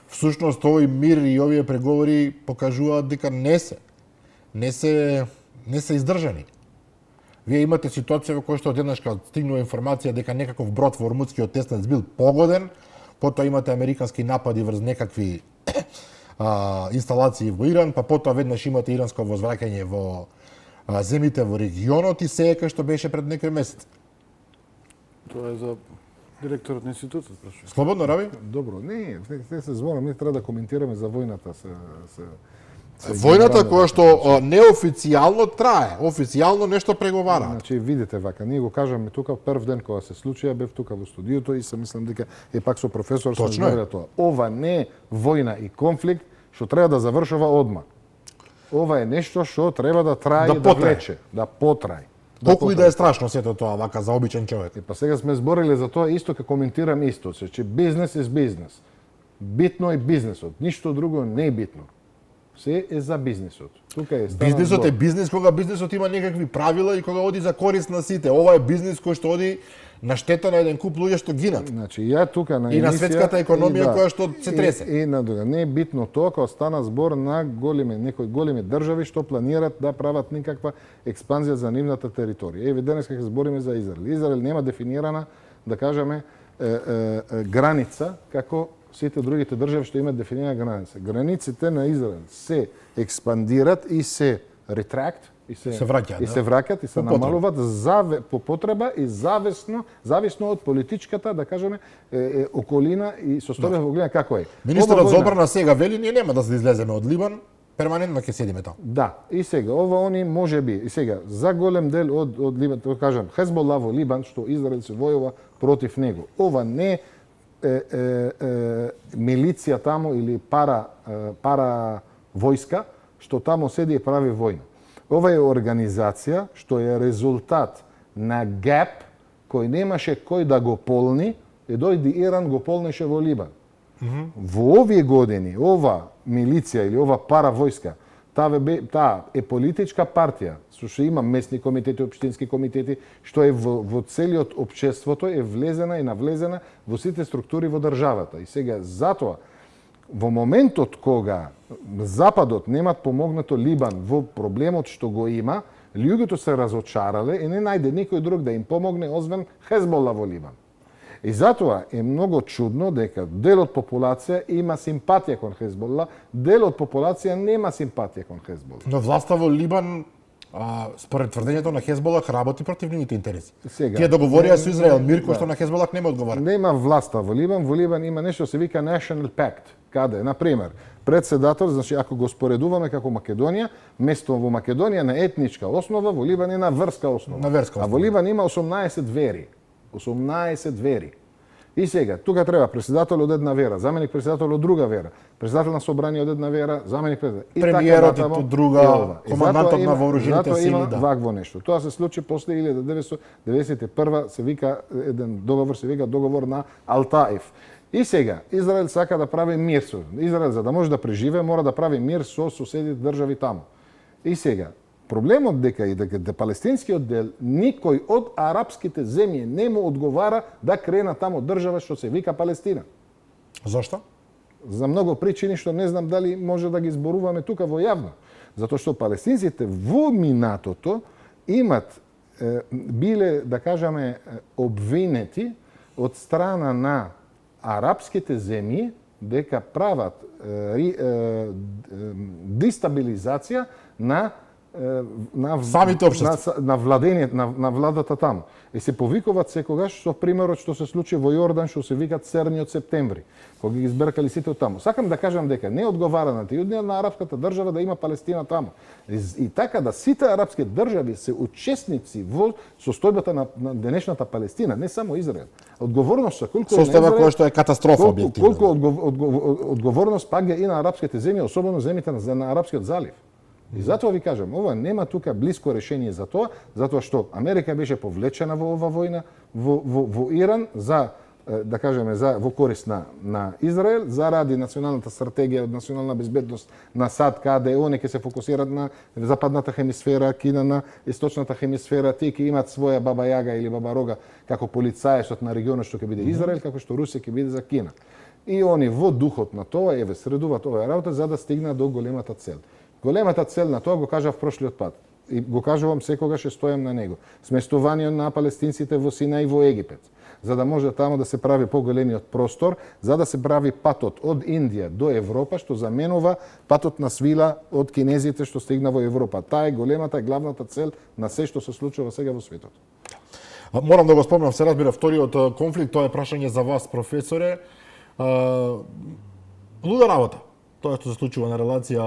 Всушност овој мир и овие преговори покажуваат дека не се издржани. Вие имате ситуација во која што одеднашка стигнува информација дека некаков брод во Ормудскиот теснец бил погоден, потоа имате американски напади врз некакви инсталации во Иран, па потоа веднаш имате иранско возвраќање во земјите во регионот и се кај што беше пред некој месец. Тоа е за директорот на институтот, прашувам. Слободно, Раби? Добро, не се зборам, ние треба да коментираме за војната Војната која што неофицијално трае, официјално нешто преговара. Значи, видите вака, ние го кажаме тука прв ден кога се случи, ја бев тука во студиото и се мислам дека пак со професор сме збориле тоа. Ова не е војна и конфликт што треба да завршува одма. Ова е нешто што треба да трае и да влече, да потрае. Колку и да е страшно сето тоа вака за обичен човек. Па сега сме збориле за тоа исто, како коментирам исто, че бизнес е бизнес. Битно е бизнесот, ништо друго не е битно. Се е за бизнесот. Тука е бизнесот е бизнес кога бизнесот има некакви правила и кога оди за корист на сите. Ова е бизнес кој што оди на штета на еден куп луѓе што гинат. Значи, ја тука на и на светската економија која што се тресе. И на друга. Не е битно тоа кога стана збор на некои големи држави што планираат да прават никаква експанзија за нивната територија. Еве денес кога збориме за Израел. Израел нема дефинирана, да кажеме, граница како сите другите држави што имаат дефинирана граница. Границите на Израел се експандират и се ретракт, и се враќаат и се намалуваат по потреба и зависно од политичката, да кажеме, околина и состојбата во гледа како е. Министерот за одбрана сега вели ние нема да се излеземе од Либан, перманентно ќе седиме таму. Да, и сега ова они можеби, и сега за голем дел од Либан, тоа кажам, Хезбола во Либан што Израел се војува против него. Ова не милиција таму или пара војска што таму седи и прави војна. Ова е организација што е резултат на геп кој немаше кој да го полни и дојде Иран го полнеше во Либан. Во овие години ова милиција или ова пара војска таа е политичка партија што има местни комитети, општински комитети, што е во целиот општеството е влезена и навлезена во сите структури во државата. И сега затоа во моментот кога Западот немат помогнато Либан во проблемот што го има, луѓето се разочарале и не најде никој друг да им помогне освен Хезбола во Либан. И затоа е многу чудно дека дел од популација има симпатија кон Хезбола, дел од популација нема симпатија кон Хезбола. Но власта во Либан според тврдењето на Хезболах работи против нивните интереси. Тие договорија со Израел мир кој што на Хезболах нема одговара. Нема власта во Либан, има нешто се вика National Pact. Каде, на пример, председател, значи ако го споредуваме како Македонија, место во Македонија на етничка основа, во Либан е на верска основа. А во Либан има 18 вери. 18 вери. И сега, тука треба председател од една вера, заменик председател од друга вера, председател на собрание од една вера, заменик председател. Премиерот од друга, командантот на вооружените сили, да. Вакво нешто. Тоа се случи после 1991 се вика еден договор, се вика договор на Алтаиф. И сега, Израел сака да прави мир со Израел, за да може да преживее, мора да прави мир со соседите држави таму. И сега, проблемот дека палестинскиот дел, никој од арапските земји не му одговара да крена таму држава што се вика Палестина. Зошто? За многу причини што не знам дали може да ги зборуваме тука во јавно. Затоа што палестинците во минатото имат биле, да кажеме, обвинети од страна на арапските земји дека прават дестабилизација на самите општества, на владата таму. И се повикуваат секогаш со примерот што се случи во Јордан, што се вика Црниот септември, кога ги изберкали сите од таму. Сакам да кажам дека не одговара на тиудниот на арапската држава да има Палестина таму. И така да сите арапски држави се учесници во состојбата на денешната Палестина, не само Израел. Одговорноста колку состојба која што е катастрофа објективно. Колку одговорност паѓа и на арапските земји, особено земјите на арапскиот залив. И затоа ви кажам, ова нема тука блиско решение за тоа, затоа што Америка беше повлечена во ова војна во Иран за, да кажеме, во корист на Израел, заради националната стратегија од национална безбедност на САД, каде они ќе се фокусираат на западната хемисфера, Кина на источната хемисфера, тие ќе имаат своја баба Јага или баба Рога како полицајот на регионот што ќе биде Израел, како што Русија ќе биде за Кина. И они во духот на тоа, средуваат оваа работа за да стигнат до големата цел. Големата цел на тоа го кажав прошлиот пат и го кажувам секогаш и стојам на него. Сместување на палестинците во Синај во Египет, за да може таму да се прави поголемиот простор, за да се прави патот од Индија до Европа, што заменува патот на свила од кинезите што стигна во Европа. Таа е големата и главната цел на се што се случува сега во светот. Морам да го спомнам, се разбира, вториот конфликт, тоа е прашање за вас, професоре. Луда работа. тоа што се случува на релација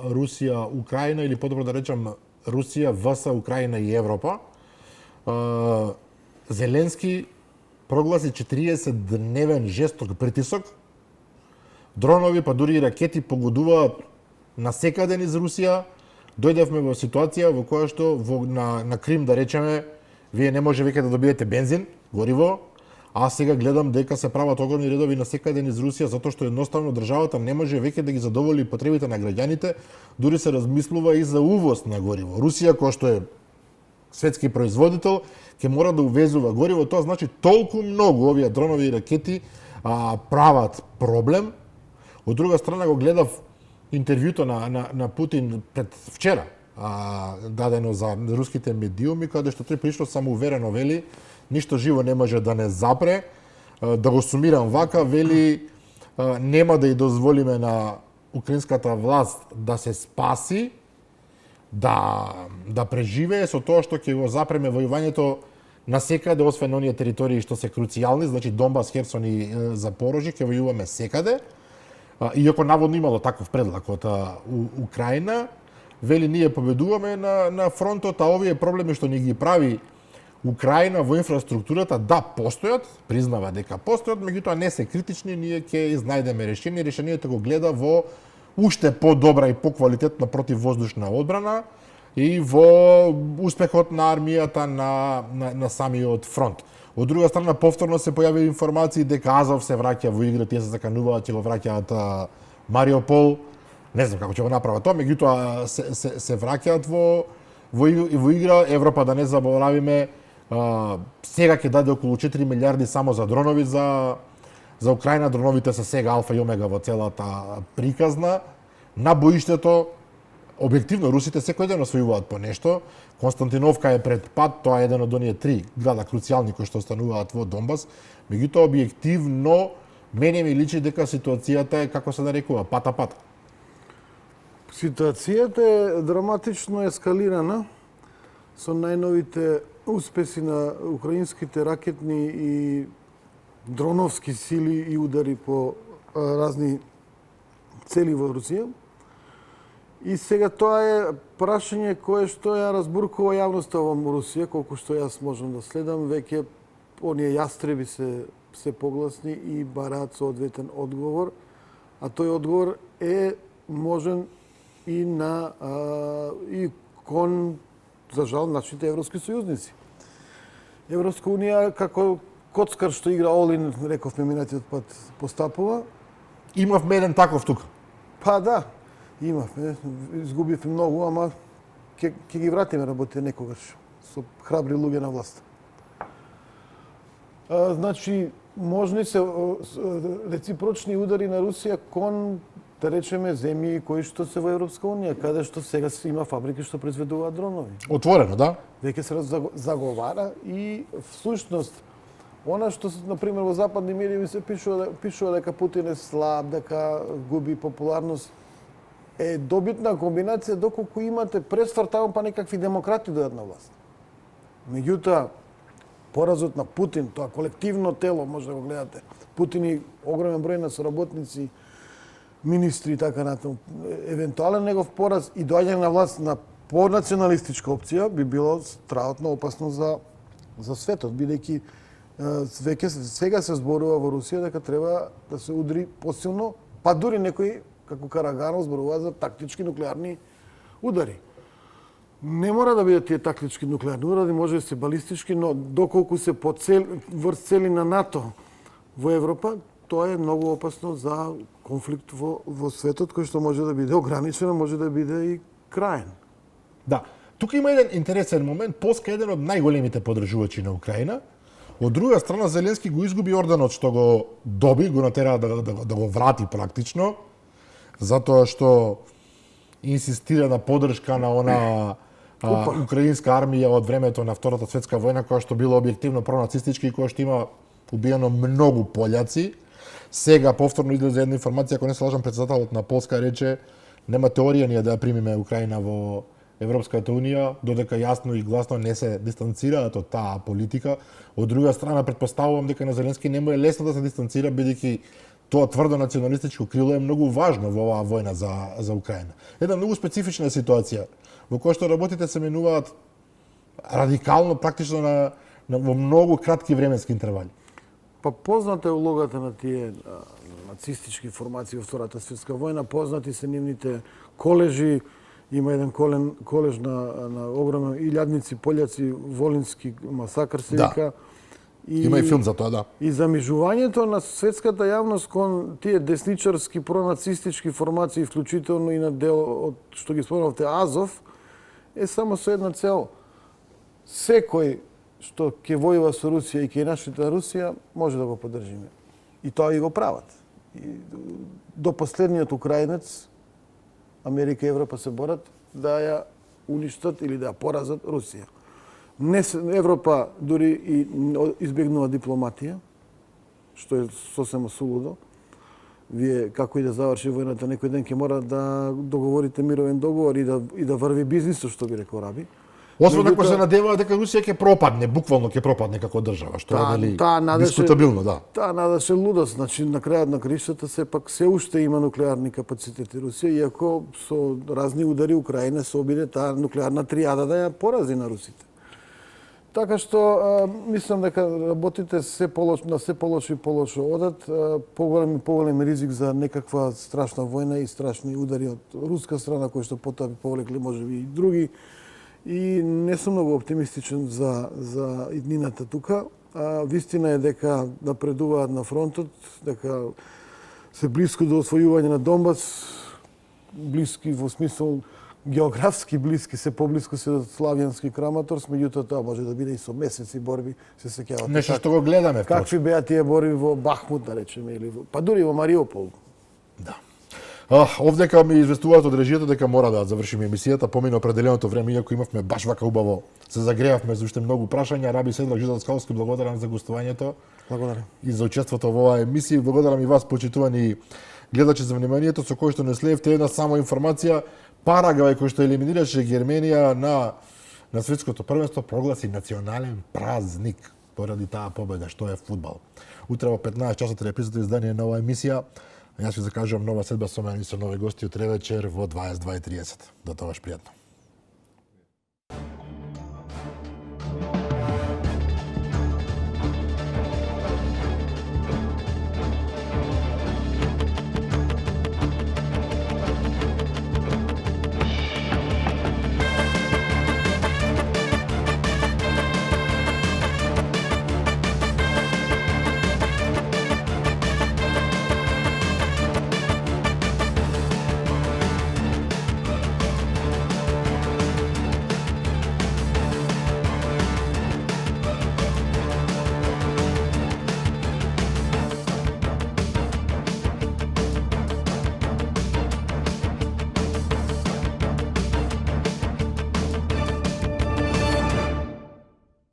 Русија-Украина или подобро да речам Русија, ВС, Украина и Европа, Зеленски прогласи 40-дневен жесток притисок. Дронови, па дури и ракети погодуваат насекаде низ Русија. Дојдевме во ситуација во која што на Крим, да речеме, вие не може веќе да добиете бензин, гориво, а сега гледам дека се прават огромни редови насекаде низ Русија затоа што едноставно државата не може веќе да ги задоволи потребите на граѓаните, дури се размислува и за увоз на гориво. Русија, која што е светски производител, ќе мора да увезува гориво, тоа значи толку многу овие дронови и ракети прават проблем. Од друга страна го гледав интервјуто на Путин пред вчера, дадено за руските медиуми, каде што тој прилично самоуверено вели ништо живо не може да не запре. Да го сумирам вака, вели нема да ја дозволиме на украинската власт да се спаси, да преживее со тоа што ќе го запреме војувањето насекаде, освен оние територии што се круцијални, значи Донбас, Херсон и Запорожје, ќе војуваме секаде. Иако наводно имало таков предлаг од Украина, вели ние победуваме на фронтот, а овие проблеми што ни ги прави Украина во инфраструктурата, да, постојат, признава дека постојат, меѓутоа не се критични, ние ќе изнајдеме решение. Решението го гледа во уште по-добра и по-квалитетна противвоздушна одбрана и во успехот на армијата на самиот фронт. Од друга страна, повторно се појави информации дека Азов се враќа во игра, тие се закануваат, ќе го враќаат Мариупол. Не знам како ќе го направат тоа, меѓутоа се враќаат во игра. Европа, да не заборавиме, сега ќе даде околу 4 милиарди само за дронови за Украина. Дроновите се сега алфа и омега во целата приказна. На боиштето, објективно, русите секој ден освојуваат по нешто. Константиновка е пред пат, тоа е еден од оние 3 града круцијални кои што остануваат во Донбас. Меѓутоа, објективно, мене ми личи дека ситуацијата е, како се нарекува, пата-пата. Ситуацијата е драматично ескалирана со најновите успеси на украинските ракетни и дроновски сили и удари по разни цели во Русија. И сега тоа е прашање кое што ја разбуркува јавноста во Русија, колку што јас можам да следам, веќе оние јастреби се погласни и бараат соодветен одговор, а тој одговор е можен и и кон, за жал, нашите европски сојузници. Европска унија како коцкар што игра Олин, рековме минатиот пат, постапува. Имавме еден таков тука. Па да, имавме, изгубивме многу, ама ќе ги вратиме работите некогаш со храбри луѓе на власт. Значи, можни се реципрочни удари на Русија кон, да речеме, земји кои што се во Европска унија, каде што сега има фабрики што произведуваат дронови. Отворено, да? Веќе се заговара и всушност она што, например, во западни медии се пишува дека Путин е слаб, дека губи популарност, е добитна комбинација доколку имате пресвар таму па некакви демократи дојдат на власт. Меѓутоа, поразот на Путин, тоа колективно тело, може да го гледате, Путин и огромен број на соработници, министри и така натаму, евентуален негов пораз и доаѓање на власт на понационалистичка опција би било страхотно опасно за светот, бидејќи веќе сега се зборува во Русија дека треба да се удри посилно, па дури некои, како Караганов, зборува за тактички нуклеарни удари. Не мора да бидат тие тактички нуклеарни удари, може да се балистички, но доколку се по врз цели на НАТО во Европа, тоа е многу опасно за конфликт во светот, кој што може да биде ограничен, може да биде и краен. Да. Тука има еден интересен момент. Полска е еден од најголемите поддржувачи на Украина. Од друга страна, Зеленски го изгуби орденот што го доби, го натера да го врати практично, затоа што инсистира на поддршка на она украинска армија од времето на Втората светска војна, која што била објективно пронацистички и која што има убиено многу пољаци. Сега повторно излезе една информација, ако не се лажам, претседателот на Полска рече нема теорија ние да ја примиме Украина во Европската унија, додека јасно и гласно не се дистанцираат од таа политика. Од друга страна, претпоставувам дека на Зеленски не му е лесно да се дистанцира, бидејќи тоа тврдо националистичко крило е многу важно во оваа војна за Украина. Една многу специфична ситуација во која што работите се менуваат радикално, практично во многу кратки временски интервали. Па позната е улогата на тие нацистички формации во Втората светска војна, познати се нивните колежи, има еден колеж на огромен илјадници пољаци, Волински масакр се вика. Има и филм за тоа, да. И замижувањето на светската јавност кон тие десничарски пронацистички формации, вклучително и на дел од што ги спомнавте Азов, е само со една цел. Секој што ќе војува со Русија и ќе нашата Русија, може да го поддржиме. И тоа и го прават. И до последниот украинец, Америка и Европа се борат да ја уништат или да ја поразат Русија. Европа дури и избегнува дипломатија, што е сосема сулудо. Вие, како и да заврши војната, некој ден ќе мора да договорите мировен договор и да врви бизнисот, што би рекол Раби. Освен ако се надеваа дека Русија ќе пропадне, буквално ќе пропадне како држава, што е нели дискутабилно, да. Таа надаше лудост, значи на крајот на краиштата сепак се уште има нуклеарни капацитети Русија, иако со разни удари Украина се обиде таа нуклеарна тријада да ја порази на русите. Така што мислам дека работите на се полошо и полошо одат, поголем ризик за некаква страшна војна и страшни удари од руска страна, кои што потоа би повлекли можеби и други. И не сум многу оптимистичен за иднината тука. Вистина е дека напредуваат на фронтот, дека се блиску до освојување на Донбас, блиски во смисол географски блиски, се поблиску се од Славјански Краматорск, меѓутоа тоа може да биде и со месеци борби, се сеќавате. Нешто што го гледаме. Какви беа тие борби во Бахмут, да речеме, или па дури во Мариупол. Да. Овдека ми известуваат од режијата дека мора да завршиме емисијата, помина определеното време, иако имавме баш вака убаво, се загреавме за уште многу прашања. Раби Седлак Жизелскалски, благодарам за гостувањето. Благодарам. И за учеството во оваа емисија. Благодарам и вас, почитувани гледачи, за вниманието со кој што не следевте една само информација. Парагвај, кој што елиминираше Герменија на светското првенство, прогласи национален празник поради таа победа што е фудбал. Утре во 15 часот репризата издание на оваа емисија. Јас ви закажувам нова седба со мене и со нови гости утре вечер во 22:30. До тогаш пријатно.